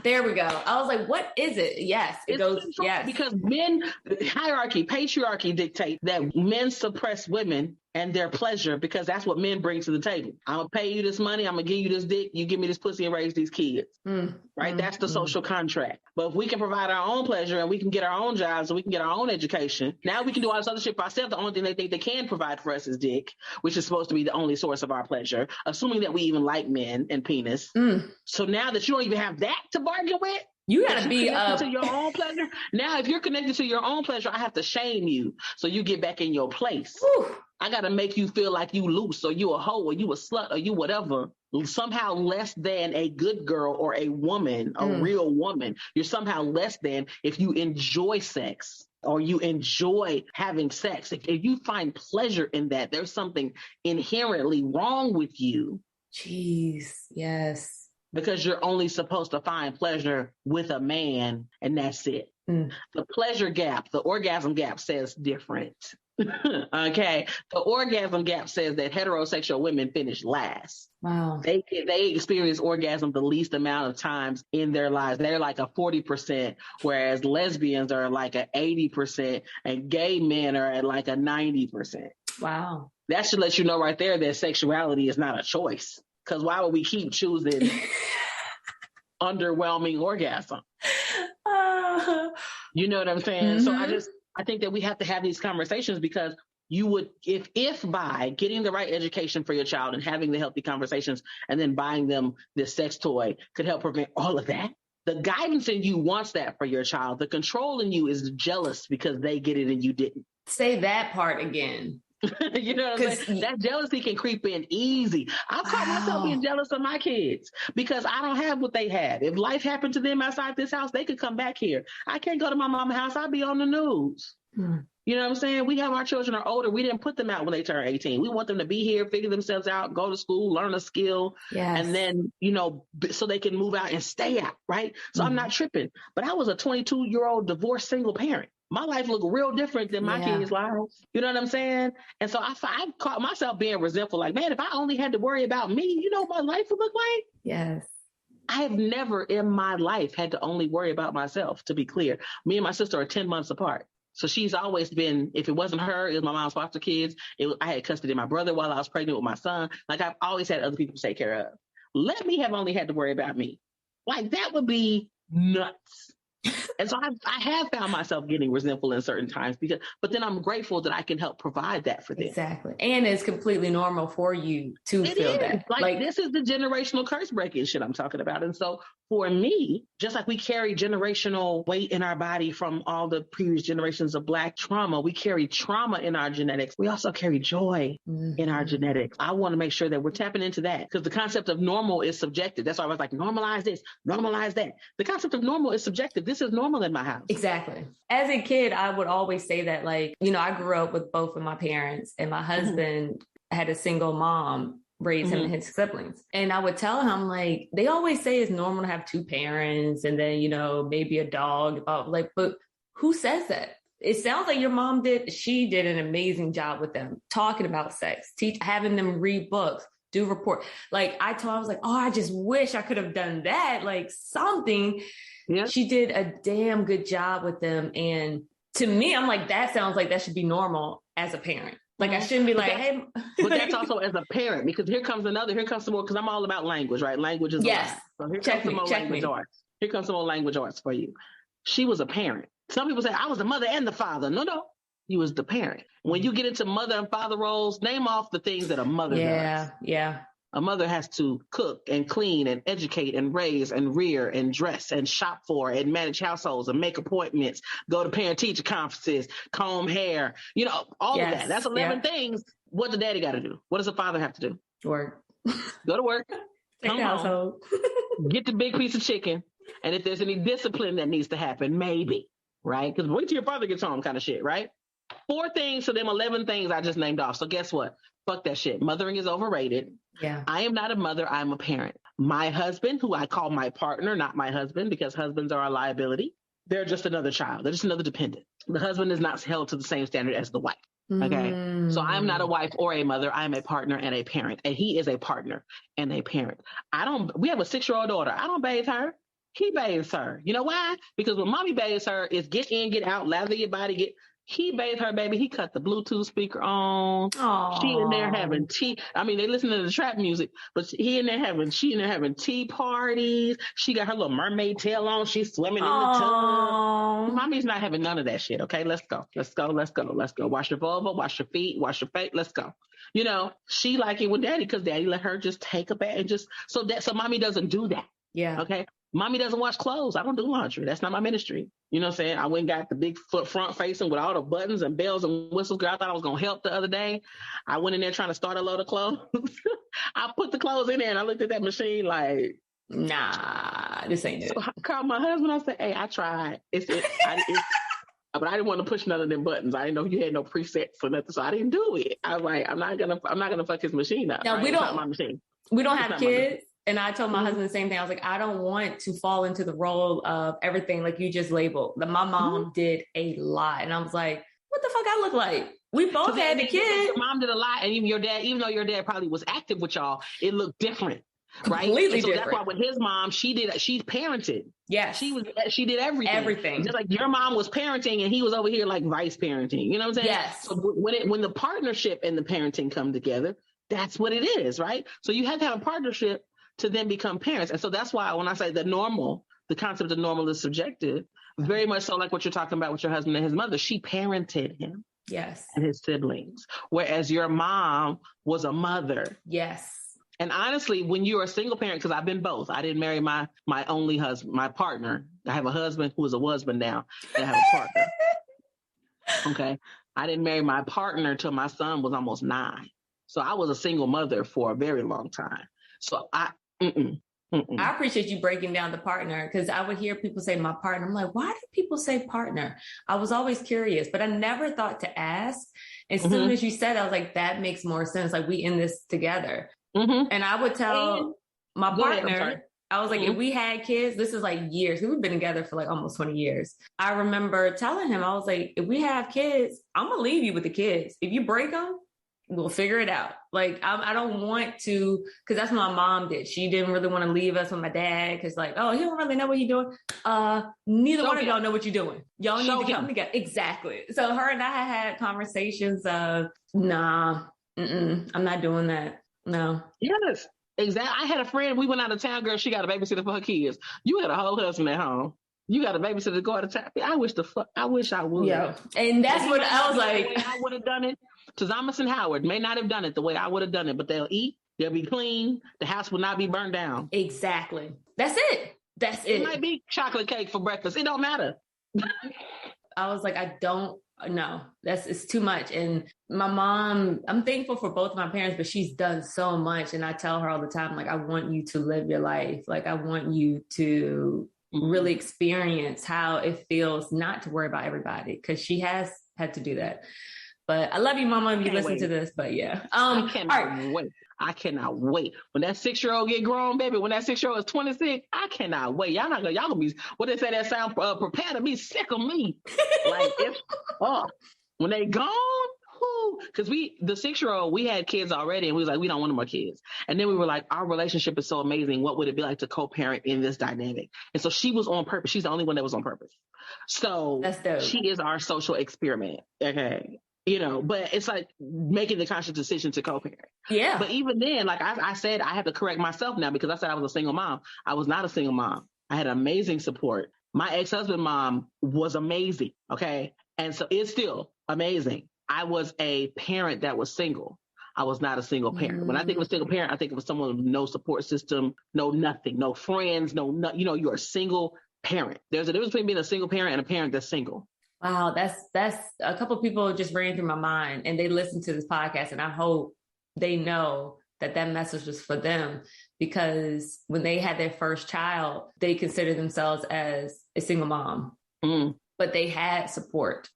There we go. I was like, what is it? Yes, it goes. Yes, because men, hierarchy, patriarchy dictate that men suppress women and their pleasure, because that's what men bring to the table. I'm going to pay you this money. I'm going to give you this dick. You give me this pussy and raise these kids. Right? That's the social contract. But if we can provide our own pleasure and we can get our own jobs and we can get our own education, now we can do all this other shit for ourselves. The only thing they think they can provide for us is dick, which is supposed to be the only source of our pleasure, assuming that we even like men and penis. So now that you don't even have that to bargain with, you gotta be connected to your own pleasure. Now, if you're connected to your own pleasure, I have to shame you so you get back in your place. Whew. I got to make you feel like you loose or you a hoe or you a slut or you whatever, somehow less than a good girl or a woman, a real woman. You're somehow less than if you enjoy sex or you enjoy having sex. If you find pleasure in that, there's something inherently wrong with you. Jeez, yes. Because you're only supposed to find pleasure with a man and that's it. The pleasure gap, the orgasm gap says different. Okay. The orgasm gap says that heterosexual women finish last. Wow. They experience orgasm the least amount of times in their lives. They're like a 40%, whereas lesbians are like a 80% and gay men are at like a 90%. Wow. That should let you know right there that sexuality is not a choice. Because why would we keep choosing underwhelming orgasm? You know what I'm saying? So I think that we have to have these conversations, because you would, if by getting the right education for your child and having the healthy conversations and then buying them this sex toy could help prevent all of that. The guidance in you wants that for your child. The control in you is jealous because they get it and you didn't. Say that part again. You know what I'm saying? That jealousy can creep in easy. I caught myself being jealous of my kids because I don't have what they had. If life happened to them outside this house, they could come back here. I can't go to my mama's house. I'd be on the news. You know what I'm saying? We have our children are older. We didn't put them out when they turn 18. We want them to be here, figure themselves out, go to school, learn a skill, and then, so they can move out and stay out, right? So I'm not tripping. But I was a 22-year-old divorced single parent. My life looked real different than my kids' lives. You know what I'm saying? And so I caught myself being resentful. Like, man, if I only had to worry about me, you know what my life would look like? Yes. I have never in my life had to only worry about myself, to be clear. Me and my sister are 10 months apart. So she's always been, if it wasn't her, it was my mom's foster kids. I had custody of my brother while I was pregnant with my son. Like, I've always had other people to take care of. Let me have only had to worry about me. Like, that would be nuts. And so I have found myself getting resentful in certain times, but then I'm grateful that I can help provide that for them. Exactly. And it's completely normal for you to feel that. Like, this is the generational curse breaking shit I'm talking about. And so for me, just like we carry generational weight in our body from all the previous generations of Black trauma, we carry trauma in our genetics. We also carry joy in our genetics. I want to make sure that we're tapping into that, because the concept of normal is subjective. That's why I was like, normalize this, normalize that. The concept of normal is subjective. This is normal in my house. Exactly. As a kid, I would always say that, like, I grew up with both of my parents, and my husband had a single mom raise him and his siblings. And I would tell him, like, they always say it's normal to have two parents and then, maybe a dog, but who says that? It sounds like your mom she did an amazing job with them, talking about sex, having them read books, do report. Like, I was like, oh, I just wish I could have done that. Like, something. Yeah. She did a damn good job with them. And to me, I'm like, that sounds like that should be normal as a parent. Like, I shouldn't be like, hey. But that's also as a parent, because here comes some more, because I'm all about language, right? Language is yes. So here comes some more language arts. Here comes some more language arts for you. She was a parent. Some people say, I was the mother and the father. No. You was the parent. When you get into mother and father roles, name off the things that a mother does. Yeah. A mother has to cook and clean and educate and raise and rear and dress and shop for and manage households and make appointments, go to parent-teacher conferences, comb hair, all of that. That's 11 things. What does daddy got to do? What does a father have to do? Work. Go to work. Come home. Get the big piece of chicken. And if there's any discipline that needs to happen, maybe, right? Because wait till your father gets home kind of shit, right? 4 things to them 11 things I just named off. So guess what? Fuck that shit. Mothering is overrated. Yeah. I am not a mother. I'm a parent. My husband, who I call my partner, not my husband, because husbands are a liability. They're just another child. They're just another dependent. The husband is not held to the same standard as the wife. Okay. So I'm not a wife or a mother. I'm a partner and a parent. And he is a partner and a parent. We have a 6-year-old daughter. I don't bathe her. He bathes her. You know why? Because when mommy bathes her, it's get in, get out, lather your body, He bathed her, baby. He cut the Bluetooth speaker on. Aww. She in there having tea. I mean, they listen to the trap music, but she in there having tea parties. She got her little mermaid tail on. She's swimming in the tub. Mommy's not having none of that shit. Okay, let's go. Wash your vulva, wash your feet, wash your face. Let's go. You know, she like it with daddy because daddy let her just take a bath and just so mommy doesn't do that. Yeah. Okay. Mommy doesn't wash clothes. I don't do laundry. That's not my ministry. You know what I'm saying? I went and got the big front facing with all the buttons and bells and whistles. Girl, I thought I was going to help the other day. I went in there trying to start a load of clothes. I put the clothes in there and I looked at that machine like, nah, this ain't it. So I called my husband. I said, hey, I tried. But I didn't want to push none of them buttons. I didn't know you had no presets for nothing. So I didn't do it. I was like, I'm not gonna fuck his machine up. No, right? It's not my machine. We don't have kids. And I told my husband the same thing. I was like, I don't want to fall into the role of everything like you just labeled. My mom did a lot. And I was like, what the fuck I look like? We both had the kids. Your mom did a lot. And even your dad, even though your dad probably was active with y'all, it looked different. Right. Completely so different. That's why with his mom, she parented. Yeah. She did everything. Everything. Just like your mom was parenting and he was over here like vice parenting. You know what I'm saying? Yes. So when the partnership and the parenting come together, that's what it is, right? So you have to have a partnership to then become parents. And so that's why when I say the concept of normal is subjective, very much so like what you're talking about with your husband and his mother, she parented him. Yes. And his siblings. Whereas your mom was a mother. Yes. And honestly, when you're a single parent, because I've been both, I didn't marry my only husband, my partner. I have a husband who is a husband now, and I have a partner. Okay. I didn't marry my partner till my son was almost 9. So I was a single mother for a very long time. So I appreciate you breaking down the partner because I would hear people say my partner. I'm like, why do people say partner? I was always curious, but I never thought to ask. As soon as you said, I was like, that makes more sense. Like we in this together. And I would tell my partner, I was like, if we had kids, this is like years. We've been together for like almost 20 years. I remember telling him, I was like, if we have kids, I'm going to leave you with the kids. If you break them, we'll figure it out. Like, I don't want to, because that's what my mom did. She didn't really want to leave us with my dad because like, oh, he don't really know what he's doing. Neither one of y'all know what you're doing. Y'all need to come together. Exactly. So her and I had conversations of, nah, I'm not doing that. No. Yes, exactly. I had a friend, we went out of town, girl, she got a babysitter for her kids. You had a whole husband at home. You got a babysitter to go out of town. I wish I would. Yeah. And that's what I was like. I would have done it. Thomas and Howard may not have done it the way I would have done it, but they'll eat, they'll be clean, the house will not be burned down. Exactly. That's it. It might be chocolate cake for breakfast. It don't matter. I was like, I don't know. It's too much. And my mom, I'm thankful for both of my parents, but she's done so much. And I tell her all the time, like, I want you to live your life. Like, I want you to really experience how it feels not to worry about everybody, because she has had to do that. But I love you, Mama, if you listen to this. But yeah. I cannot wait. When that 6-year-old get grown, baby, when that 6-year-old is 26, I cannot wait. Y'all gonna be, what they say, that sound, prepare to be sick of me. Like, when they gone, because the 6-year-old, we had kids already, and we was like, we don't want no more kids. And then we were like, our relationship is so amazing. What would it be like to co-parent in this dynamic? And so she was on purpose. She's the only one that was on purpose. So that's dope. She is our social experiment. Okay. You know, but it's like making the conscious decision to co-parent. Yeah. But even then, like I said, I have to correct myself now, because I said I was a single mom. I was not a single mom. I had amazing support. My ex-husband mom was amazing. Okay. And so it's still amazing. I was a parent that was single. I was not a single parent. When I think of a single parent, I think of someone with no support system, no nothing, no friends, you're a single parent. There's a difference between being a single parent and a parent that's single. Wow, that's a couple of people just ran through my mind, and they listen to this podcast, and I hope they know that message was for them, because when they had their first child, they considered themselves as a single mom, but they had support.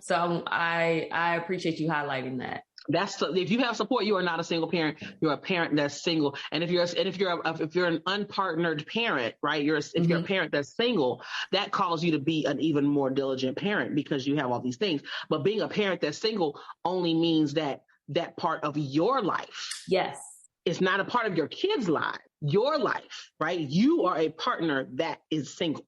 So I appreciate you highlighting that. If you have support, you are not a single parent. You're a parent that's single. And if you're an unpartnered parent, right? If you're a parent that's single, that calls you to be an even more diligent parent, because you have all these things. But being a parent that's single only means that part of your life, yes, is not a part of your kids' life. Your life, right? You are a partner that is single,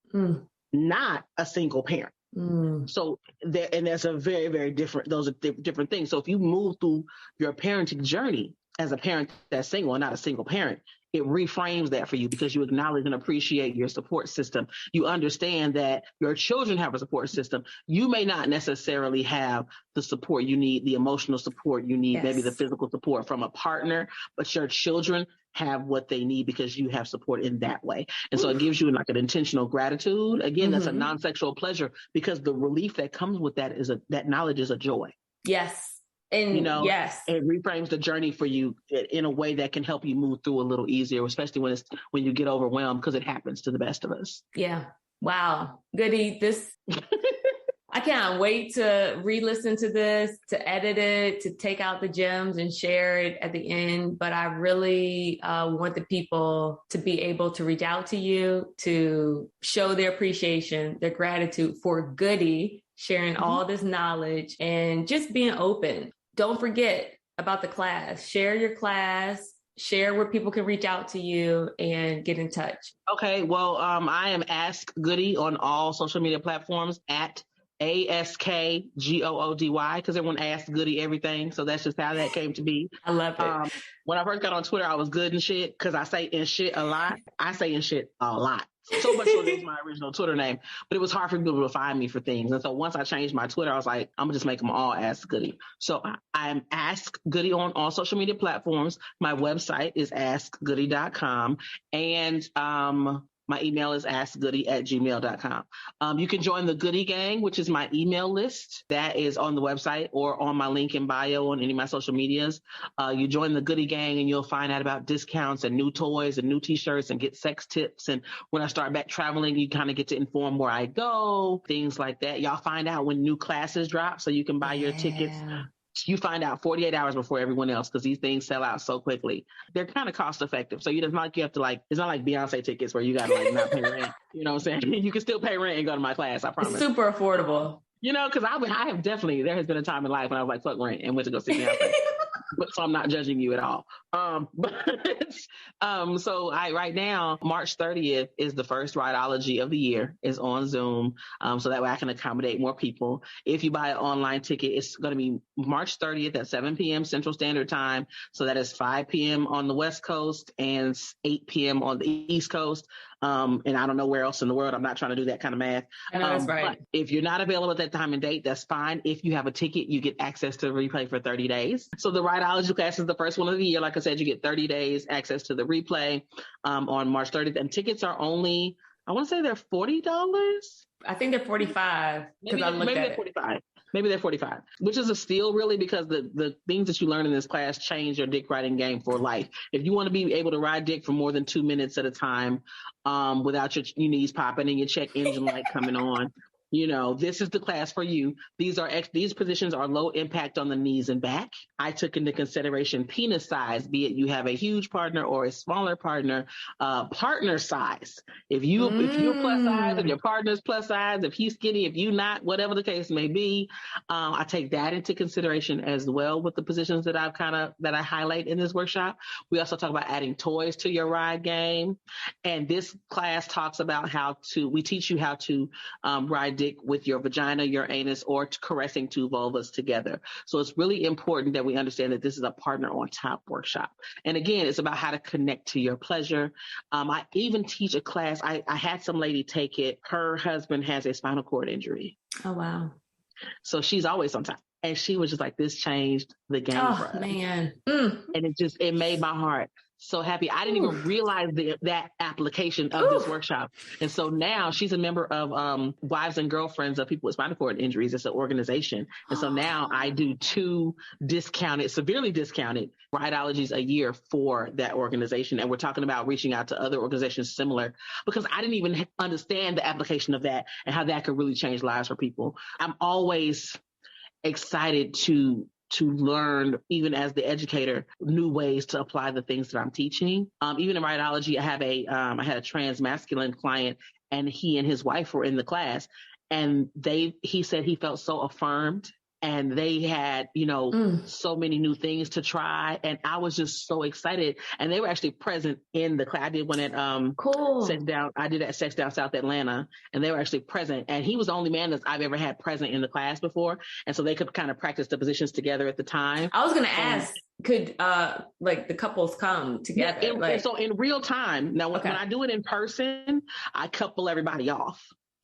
not a single parent. So that's a very, very different, those are different things. So if you move through your parenting journey as a parent that's single and not a single parent, it reframes that for you because you acknowledge and appreciate your support system. You understand that your children have a support system. You may not necessarily have the support you need, the emotional support you need, maybe the physical support from a partner, but your children have what they need because you have support in that way. And so it gives you like an intentional gratitude. Again, that's a non-sexual pleasure because the relief that comes with that is that knowledge is a joy. Yes. And it reframes the journey for you in a way that can help you move through a little easier, especially when you get overwhelmed, because it happens to the best of us. Yeah. Wow. Goody, I can't wait to re-listen to this, to edit it, to take out the gems and share it at the end. But I really want the people to be able to reach out to you, to show their appreciation, their gratitude for Goody sharing all this knowledge and just being open. Don't forget about the class. Share your class. Share where people can reach out to you and get in touch. Okay. Well, I am Ask Goody on all social media platforms at ASKGOODY because everyone asks Goody everything. So that's just how that came to be. I love it. When I first got on Twitter, I was good and shit because I say in shit a lot. I say in shit a lot. So much so that's my original Twitter name. But it was hard for people to find me for things. And so once I changed my Twitter, I was like, I'm going to just make them all Ask Goody. So I'm Ask Goody on all social media platforms. My website is askgoody.com. And my email is askgoody@gmail.com. You can join the Goody Gang, which is my email list. That is on the website or on my link in bio on any of my social medias. You join the Goody Gang and you'll find out about discounts and new toys and new t-shirts and get sex tips. And when I start back traveling, you kind of get to inform where I go, things like that. Y'all find out when new classes drop so you can buy your tickets. You find out 48 hours before everyone else because these things sell out so quickly. They're kind of cost effective. So it's not like you have to it's not like Beyonce tickets where you got to not pay rent. You know what I'm saying? You can still pay rent and go to my class. I promise. It's super affordable. Because I have definitely, there has been a time in life when I was like, fuck rent and went to go see Beyonce. So I'm not judging you at all. So right now, March 30th is the first Rideology of the year is on Zoom. So that way I can accommodate more people. If you buy an online ticket, it's going to be March 30th at 7 p.m. Central Standard Time. So that is 5 p.m. on the West Coast and 8 p.m. on the East Coast. And I don't know where else in the world. I'm not trying to do that kind of math. I know that's right. But if you're not available at that time and date, that's fine. If you have a ticket, you get access to the replay for 30 days. So the Rideology class is the first one of the year. Like I said, you get 30 days access to the replay on March 30th. And tickets are only, I want to say they're $40. I think they're 45 because I looked at it. 45. Maybe they're 45, which is a steal really because the things that you learn in this class change your dick riding game for life. If you want to be able to ride dick for more than 2 minutes at a time without your knees popping and your check engine light coming on, this is the class for you. These positions are low impact on the knees and back. I took into consideration penis size, be it you have a huge partner or a smaller partner, partner size. If you're plus size, if your partner's plus size, if he's skinny, if you not, whatever the case may be, I take that into consideration as well with the positions that I highlight in this workshop. We also talk about adding toys to your ride game. And this class talks about we teach you how to ride dick with your vagina, your anus, or caressing two vulvas together. So it's really important that we understand that this is a partner on top workshop. And again, it's about how to connect to your pleasure. I even teach a class. I had some lady take it. Her husband has a spinal cord injury. Oh, wow. So she's always on top. And she was just like, this changed the game for us. Man. And it made my heart so happy. I didn't even realize that application of this workshop. And so now she's a member of Wives and Girlfriends of People with Spinal Cord Injuries. It's an organization. And so now I do 2 severely discounted Rideologies a year for that organization. And we're talking about reaching out to other organizations similar because I didn't even understand the application of that and how that could really change lives for people. I'm always excited to learn, even as the educator, new ways to apply the things that I'm teaching. Even in Rideology, I had a trans masculine client, and he and his wife were in the class, and he said he felt so affirmed and they had, so many new things to try. And I was just so excited. And they were actually present in the class. I did one at Sex Down. I did at Sex Down South Atlanta, and they were actually present. And he was the only man that I've ever had present in the class before. And so they could kind of practice the positions together at the time. I was going to ask, could the couples come together? So in real time, now when I do it in person, I couple everybody off.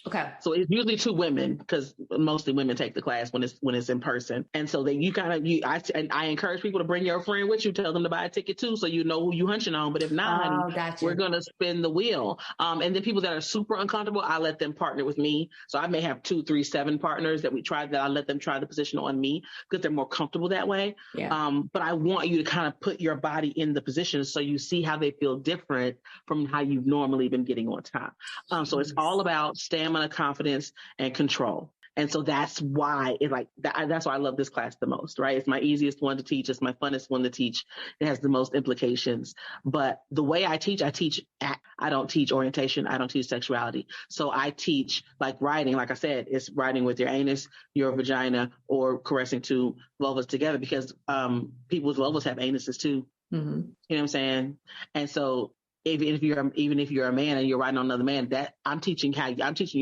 Okay. So it's usually 2 women, because mostly women take the class when it's in person. And so I encourage people to bring your friend with you, tell them to buy a ticket too, so you know who you hunching on. But if not, we're going to spin the wheel. And then people that are super uncomfortable, I let them partner with me. So I may have 2, 3, 7 partners that I let them try the position on me because they're more comfortable that way. Yeah. But I want you to kind of put your body in the position so you see how they feel different from how you've normally been getting on top. So it's all about stamina, confidence, and control. And so that's why that's why I love this class the most, right? It's my easiest one to teach. It's my funnest one to teach. It has the most implications. But the way I teach, I don't teach orientation. I don't teach sexuality. So I teach like writing. Like I said, it's writing with your anus, your vagina, or caressing 2 vulvas together, because people's vulvas have anuses too. Mm-hmm. You know what I'm saying? And so even if you're a man and you're writing on another man, that I'm teaching you how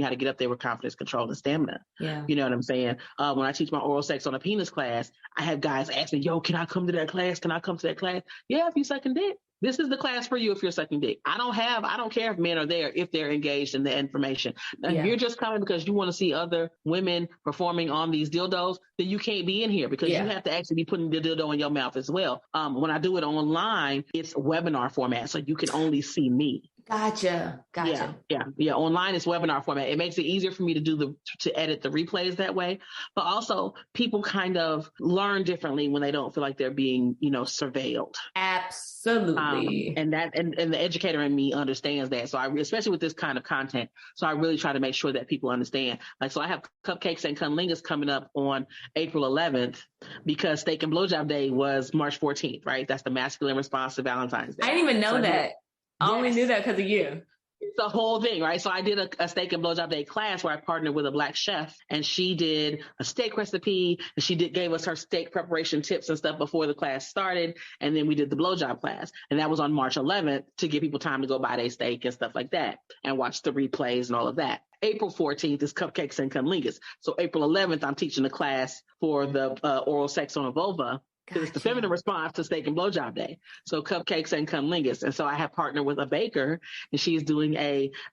to get up there with confidence, control, and stamina. Yeah. You know what I'm saying? When I teach my oral sex on a penis class, I have guys ask me, yo, can I come to that class? Can I come to that class? Yeah, if you sucking dick. This is the class for you if you're sucking dick. I don't care if men are there if they're engaged in the information. Now, if you're just coming because you want to see other women performing on these dildos, then you can't be in here, because you have to actually be putting the dildo in your mouth as well. When I do it online, it's webinar format, so you can only see me. Gotcha. Yeah. Online is webinar format. It makes it easier for me to edit the replays that way. But also, people kind of learn differently when they don't feel like they're being, surveilled. Absolutely. And the educator in me understands that. So especially with this kind of content, so I really try to make sure that people understand. So I have Cupcakes and Cunnilingus coming up on April 11th, because Steak and Blowjob Day was March 14th, right? That's the masculine response to Valentine's Day. I didn't even know that. I only knew that because of you. It's the whole thing, right? So I did a Steak and Blowjob Day class where I partnered with a Black chef, and she did a steak recipe, and gave us her steak preparation tips and stuff before the class started. And then we did the blowjob class, and that was on March 11th to give people time to go buy their steak and stuff like that and watch the replays and all of that. April 14th is Cupcakes and Cunnilingus. So April 11th, I'm teaching a class for the oral sex on a vulva. Gotcha. It's the feminine response to Steak and Blowjob Day. So Cupcakes and Cunnilingus. And so I have partnered with a baker, and she's doing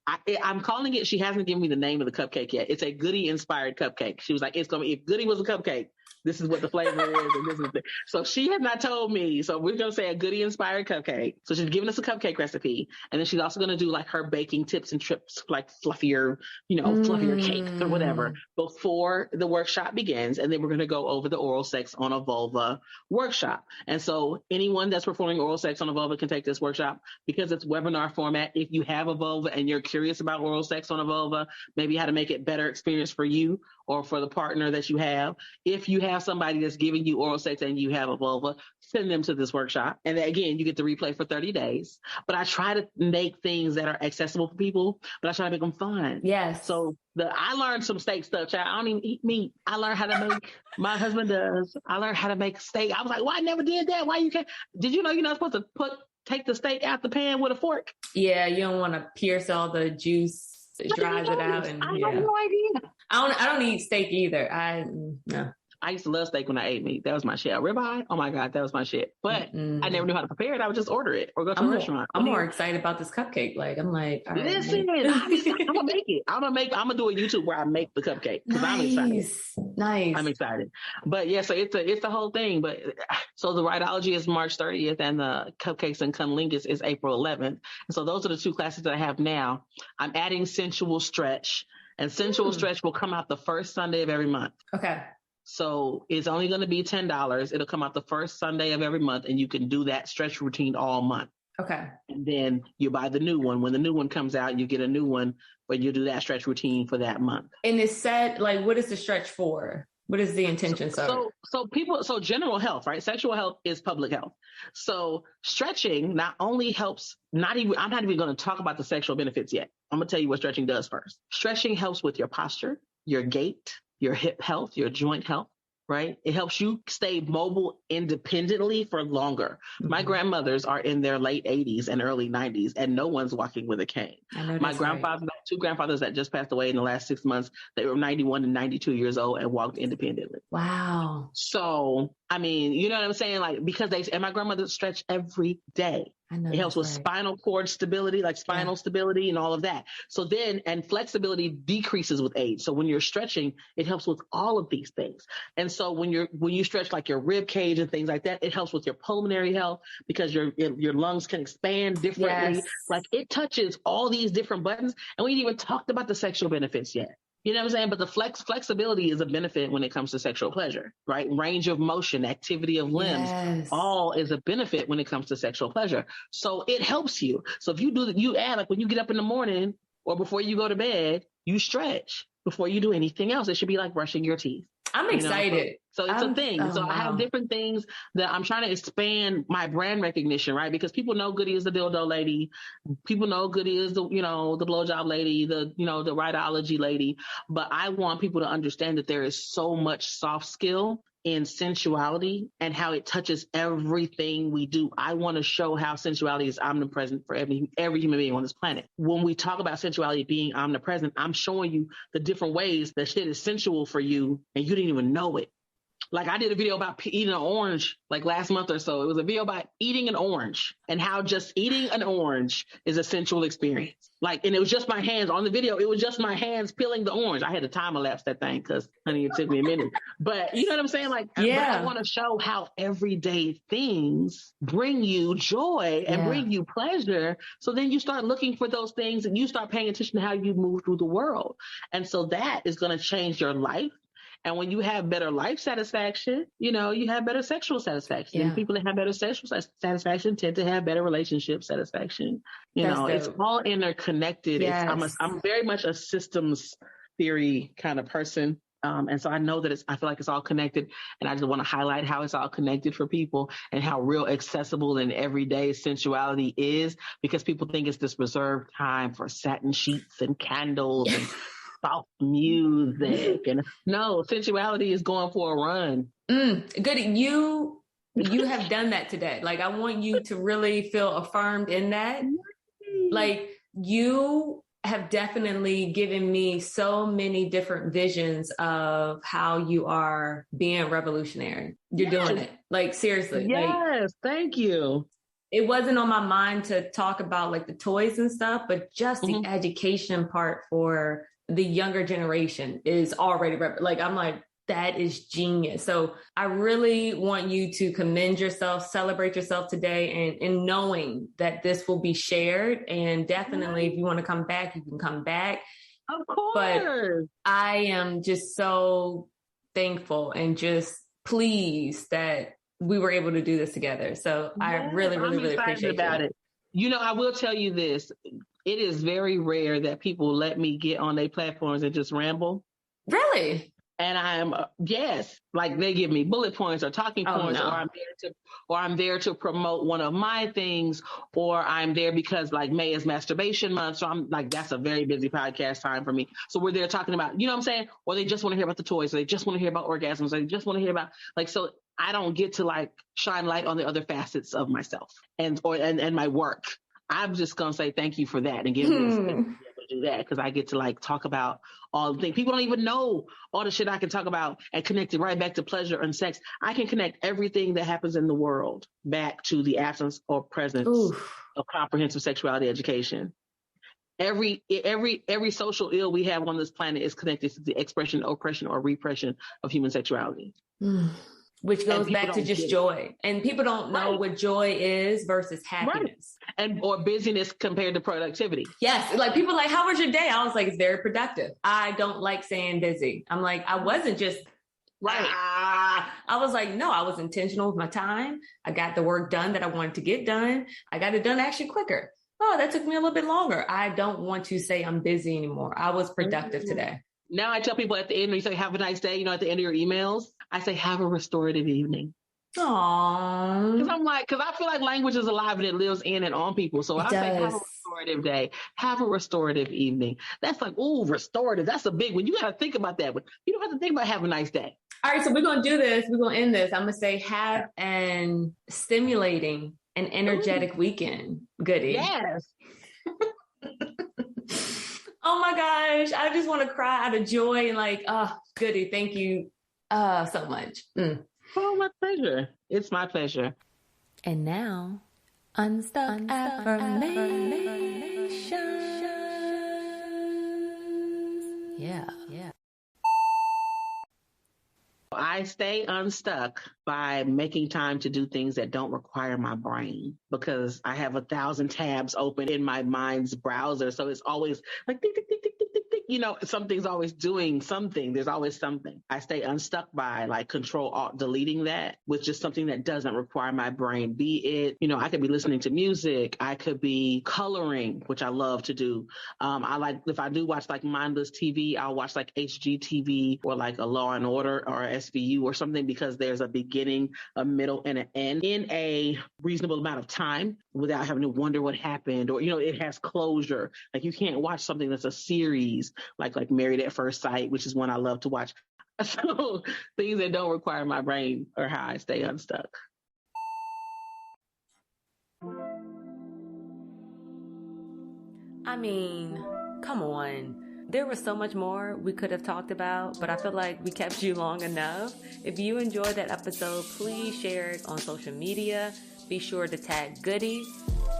I'm calling it, she hasn't given me the name of the cupcake yet. It's a Goody inspired cupcake. She was like, if Goody was a cupcake, this is what the flavor is, and this is so she had not told me. So we're going to say a Goody inspired cupcake. So she's giving us a cupcake recipe. And then she's also going to do like her baking tips and trips, like fluffier cake or whatever, before the workshop begins. And then we're going to go over the oral sex on a vulva workshop. And so anyone that's performing oral sex on a vulva can take this workshop, because it's webinar format. If you have a vulva and you're curious about oral sex on a vulva, maybe how to make it better experience for you or for the partner that you have. If you have somebody that's giving you oral sex and you have a vulva, send them to this workshop. And then, again, you get the replay for 30 days. But I try to make things that are accessible for people, but I try to make them fun. Yes. So I learned some steak stuff, child. I don't even eat meat. I learned how to make, my husband does. I learned how to make steak. I was like, well, I never did that. Why you can't? Did you know you're not supposed to take the steak out the pan with a fork? Yeah, you don't want to pierce all the juice. It dries it out. And I have no idea. I don't eat steak either. No. I used to love steak when I ate meat. That was my shit. Ribeye, oh my God, that was my shit. But I never knew how to prepare it. I would just order it or go to a restaurant. I'm more excited about this cupcake. I'm like, all right, listen, I'm gonna make it. I'm gonna do a YouTube where I make the cupcake, because I'm excited. Nice. I'm excited. But yeah, so it's the whole thing. But so the Riteology is March 30th, and the Cupcakes and Cunnilingus is April 11th. And so those are the 2 classes that I have now. I'm adding Sensual Stretch, and Sensual Stretch will come out the first Sunday of every month. Okay. So it's only going to be $10. It'll come out the first Sunday of every month, and you can do that stretch routine all month. Okay. And then you buy the new one. When the new one comes out, you get a new one, but you do that stretch routine for that month. And it's set, what is the stretch for? What is the intention? So general health, right? Sexual health is public health. So stretching not only helps, I'm not even going to talk about the sexual benefits yet. I'm going to tell you what stretching does first. Stretching helps with your posture, your gait, your hip health, your joint health, right? It helps you stay mobile independently for longer. My grandmothers are in their late 80s and early 90s, and no one's walking with a cane. My grandfather, two grandfathers that just passed away in the last 6 months, they were 91 and 92 years old and walked independently. Wow. So, I mean, you know what I'm saying? Like, because and my grandmother stretched every day. It helps with spinal cord stability, like spinal stability and all of that. So then, and flexibility decreases with age. So when you're stretching, it helps with all of these things. And so when you stretch like your rib cage and things like that, it helps with your pulmonary health because your lungs can expand differently. Yes. Like it touches all these different buttons. And we ain't even talked about the sexual benefits yet. You know what I'm saying? But the flexibility is a benefit when it comes to sexual pleasure, right? Range of motion, activity of limbs, all is a benefit when it comes to sexual pleasure. So it helps you. So if you add, like when you get up in the morning or before you go to bed, you stretch before you do anything else. It should be like brushing your teeth. I'm excited. So it's a thing. So I have different things that I'm trying to expand my brand recognition, right? Because people know Goody is the dildo lady. People know Goody is the blowjob lady, the rideology lady. But I want people to understand that there is so much soft skill in sensuality and how it touches everything we do. I want to show how sensuality is omnipresent for every human being on this planet. When we talk about sensuality being omnipresent, I'm showing you the different ways that shit is sensual for you and you didn't even know it. Like I did a video about eating an orange like last month or so. It was a video about eating an orange and how just eating an orange is a sensual experience. Like, and it was just my hands on the video. It was just my hands peeling the orange. I had to time elapse that thing because, honey, it took me a minute. But you know what I'm saying? Like, but I want to show how everyday things bring you joy and bring you pleasure. So then you start looking for those things and you start paying attention to how you move through the world. And so that is going to change your life. And when you have better life satisfaction, you have better sexual satisfaction. Yeah. People that have better sexual satisfaction tend to have better relationship satisfaction. It's all interconnected. Yes. I'm very much a systems theory kind of person. And so I know that I feel like it's all connected. And I just want to highlight how it's all connected for people and how real accessible and everyday sensuality is, because people think it's this reserved time for satin sheets and candles and soft music. And no, sensuality is going for a run. Goody, you have done that today. Like, I want you to really feel affirmed in that. Like, you have definitely given me so many different visions of how you are being revolutionary. You're doing it. Like, seriously. Yes, thank you. It wasn't on my mind to talk about like the toys and stuff, but just the education part for the younger generation is already I'm like, that is genius. So I really want you to commend yourself, celebrate yourself today, and knowing that this will be shared. And definitely, if you want to come back, you can come back. Of course. But I am just so thankful and just pleased that we were able to do this together. So I really appreciate it. I will tell you this. It is very rare that people let me get on their platforms and just ramble. Really? And I'm, like they give me bullet points or talking points, or I'm there to promote one of my things, or I'm there because like May is masturbation month. So I'm like, that's a very busy podcast time for me. So we're there talking about, you know what I'm saying? Or they just want to hear about the toys, or they just want to hear about orgasms, or they just want to hear about so I don't get to like shine light on the other facets of myself and my work. I'm just going to say thank you for that and give me this to be able to do that, because I get to like talk about all the things. People don't even know all the shit I can talk about and connect it right back to pleasure and sex. I can connect everything that happens in the world back to the absence or presence of comprehensive sexuality education. Every social ill we have on this planet is connected to the expression, oppression, or repression of human sexuality. Which goes back to just joy. And people don't know what joy is versus happiness. Or busyness compared to productivity. Yes. Like people like, how was your day? I was like, it's very productive. I don't like saying busy. I'm like, I wasn't just I was like, no, I was intentional with my time. I got the work done that I wanted to get done. I got it done actually quicker. Oh, that took me a little bit longer. I don't want to say I'm busy anymore. I was productive today. Now I tell people at the end, when you say have a nice day, at the end of your emails, I say have a restorative evening. Aww. Because I feel like language is alive and it lives in and on people. So I say have a restorative day, have a restorative evening. That's like, restorative. That's a big one. You got to think about that. But you don't have to think about have a nice day. All right, so we're going to do this. We're going to end this. I'm going to say have an stimulating and energetic weekend. Goody. Yes. Oh my gosh. I just want to cry out of joy and like, oh, Goody. Thank you so much. Oh, my pleasure. It's my pleasure. And now, unstuck affirmations. Yeah. I stay unstuck by making time to do things that don't require my brain, because I have 1,000 tabs open in my mind's browser. So it's always like, tick, tick, tick, tick, tick, tick, tick. Something's always doing something. There's always something. I stay unstuck by like Control Alt deleting that with just something that doesn't require my brain. Be it, I could be listening to music. I could be coloring, which I love to do. I like, if I do watch like mindless TV, I'll watch like HGTV or like a Law and Order or SVU or something, because there's a beginning, a middle, and an end in a reasonable amount of time without having to wonder what happened, or, it has closure. Like you can't watch something that's a series like Married at First Sight, which is one I love to watch. So things that don't require my brain are how I stay unstuck. I mean, come on. There was so much more we could have talked about, but I feel like we kept you long enough. If you enjoyed that episode, please share it on social media. Be sure to tag Goody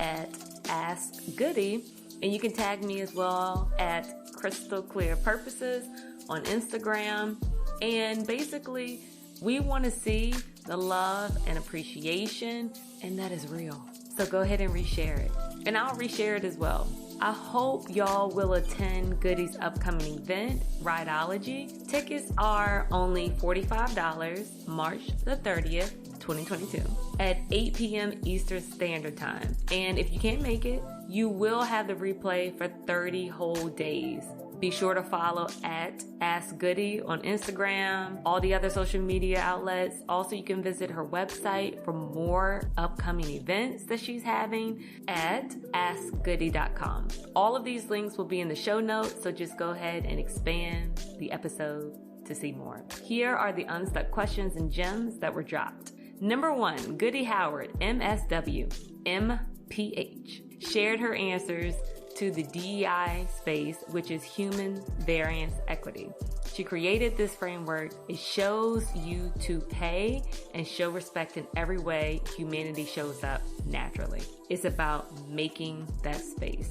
at Ask Goody, and you can tag me as well at Crystal Clear Purposes on Instagram. And basically, we want to see the love and appreciation, and that is real. So go ahead and reshare it. And I'll reshare it as well. I hope y'all will attend Goody's upcoming event, Rideology. Tickets are only $45, March the 30th, 2022, at 8 p.m. Eastern Standard Time. And if you can't make it, you will have the replay for 30 whole days. Be sure to follow at Ask Goody on Instagram, all the other social media outlets. Also, you can visit her website for more upcoming events that she's having at askgoody.com. All of these links will be in the show notes, so just go ahead and expand the episode to see more. Here are the unstuck questions and gems that were dropped. Number 1, Goody Howard, MSW, MPH, shared her answers to the DEI space, which is human variance equity. She created this framework. It shows you to pay and show respect in every way humanity shows up naturally. It's about making that space.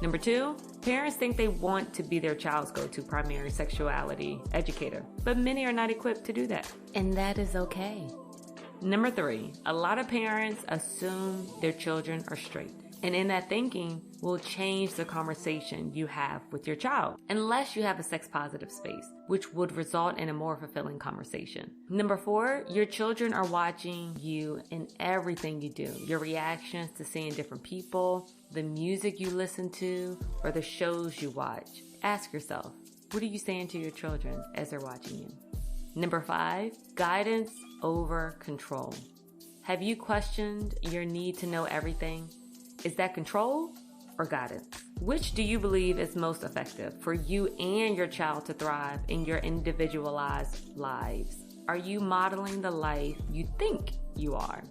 Number 2, parents think they want to be their child's go-to primary sexuality educator, but many are not equipped to do that. And that is okay. Number 3, a lot of parents assume their children are straight. And in that thinking will change the conversation you have with your child, unless you have a sex positive space, which would result in a more fulfilling conversation. Number 4, your children are watching you in everything you do. Your reactions to seeing different people, the music you listen to, or the shows you watch. Ask yourself, what are you saying to your children as they're watching you? Number 5, guidance over control. Have you questioned your need to know everything? Is that control or guidance? Which do you believe is most effective for you and your child to thrive in your individualized lives? Are you modeling the life you think you are?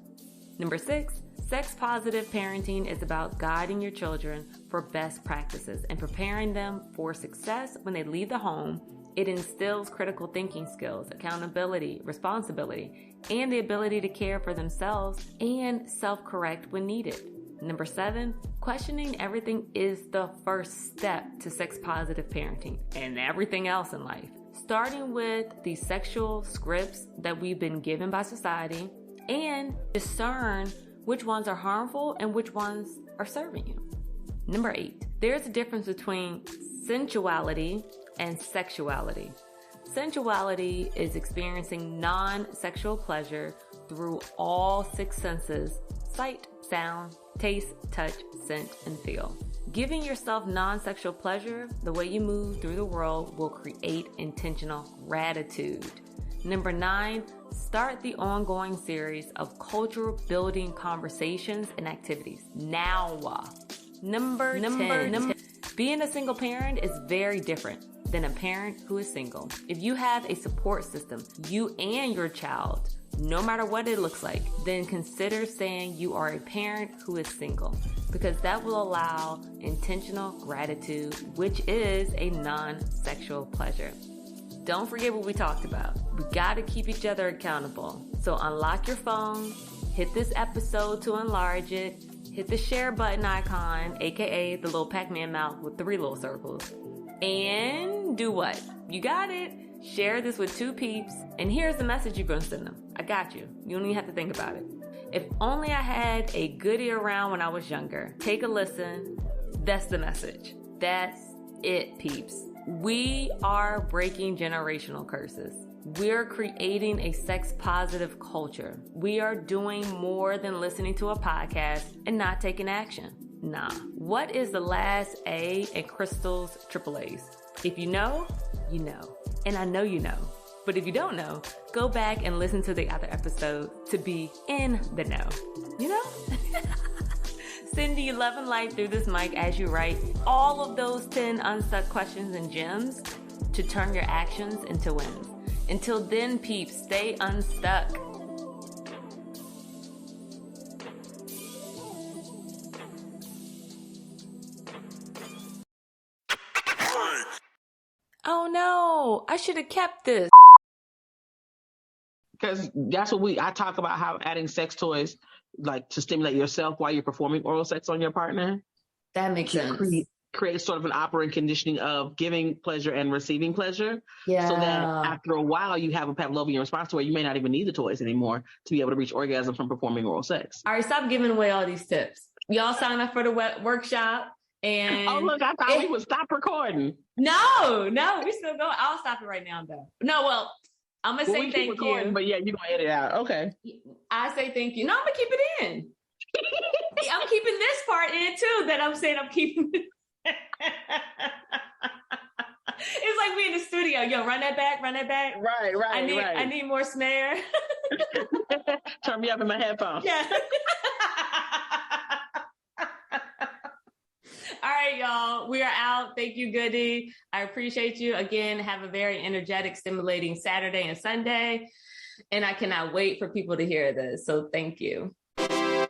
Number 6, sex positive parenting is about guiding your children for best practices and preparing them for success when they leave the home. It instills critical thinking skills, accountability, responsibility, and the ability to care for themselves and self-correct when needed. Number 7, questioning everything is the first step to sex positive parenting and everything else in life. Starting with the sexual scripts that we've been given by society, and discern which ones are harmful and which ones are serving you. Number 8, there's a difference between sensuality and sexuality. Sensuality is experiencing non-sexual pleasure through all 6 senses: sight, sound, taste, touch, scent, and feel. Giving yourself non-sexual pleasure, the way you move through the world, will create intentional gratitude. Number 9, start the ongoing series of cultural building conversations and activities now. Number 10, being a single parent is very different than a parent who is single. If you have a support system, you and your child, no matter what it looks like, then consider saying you are a parent who is single, because that will allow intentional gratitude, which is a non-sexual pleasure. Don't forget what we talked about. We got to keep each other accountable. So unlock your phone, hit this episode to enlarge it, hit the share button icon, aka the little Pac-Man mouth with 3 little circles, and do what? You got it. Share this with 2 peeps, and here's the message you're going to send them. I got you. You don't even have to think about it. If only I had a Goody around when I was younger. Take a listen. That's the message. That's it, peeps. We are breaking generational curses. We're creating a sex-positive culture. We are doing more than listening to a podcast and not taking action. Nah. What is the last A in Crystal's triple A's? If you know, you know. And I know you know. But if you don't know, go back and listen to the other episode to be in the know. You know? Sending you love and light through this mic as you write all of those 10 unstuck questions and gems to turn your actions into wins. Until then, peeps, stay unstuck. Oh no, I should have kept this. Because that's what I talk about, how adding sex toys, like to stimulate yourself while you're performing oral sex on your partner. That makes sense. Create sort of an operant conditioning of giving pleasure and receiving pleasure. Yeah. So that after a while, you have a Pavlovian response to where you may not even need the toys anymore to be able to reach orgasm from performing oral sex. All right, stop giving away all these tips. Y'all sign up for the workshop. And oh, look, I thought we would stop recording. No, we still go. I'll stop it right now, though. No, well, I'm going to say thank you. But yeah, you're going to edit it out. Okay. I say thank you. No, I'm going to keep it in. I'm keeping this part in, too, that I'm saying I'm keeping it. It's like we in the studio. Yo, run that back. Right. I need more snare. Turn me up in my headphones. Yeah. All right, y'all. We are out. Thank you, Goody. I appreciate you. Again, have a very energetic, stimulating Saturday and Sunday. And I cannot wait for people to hear this. So thank you.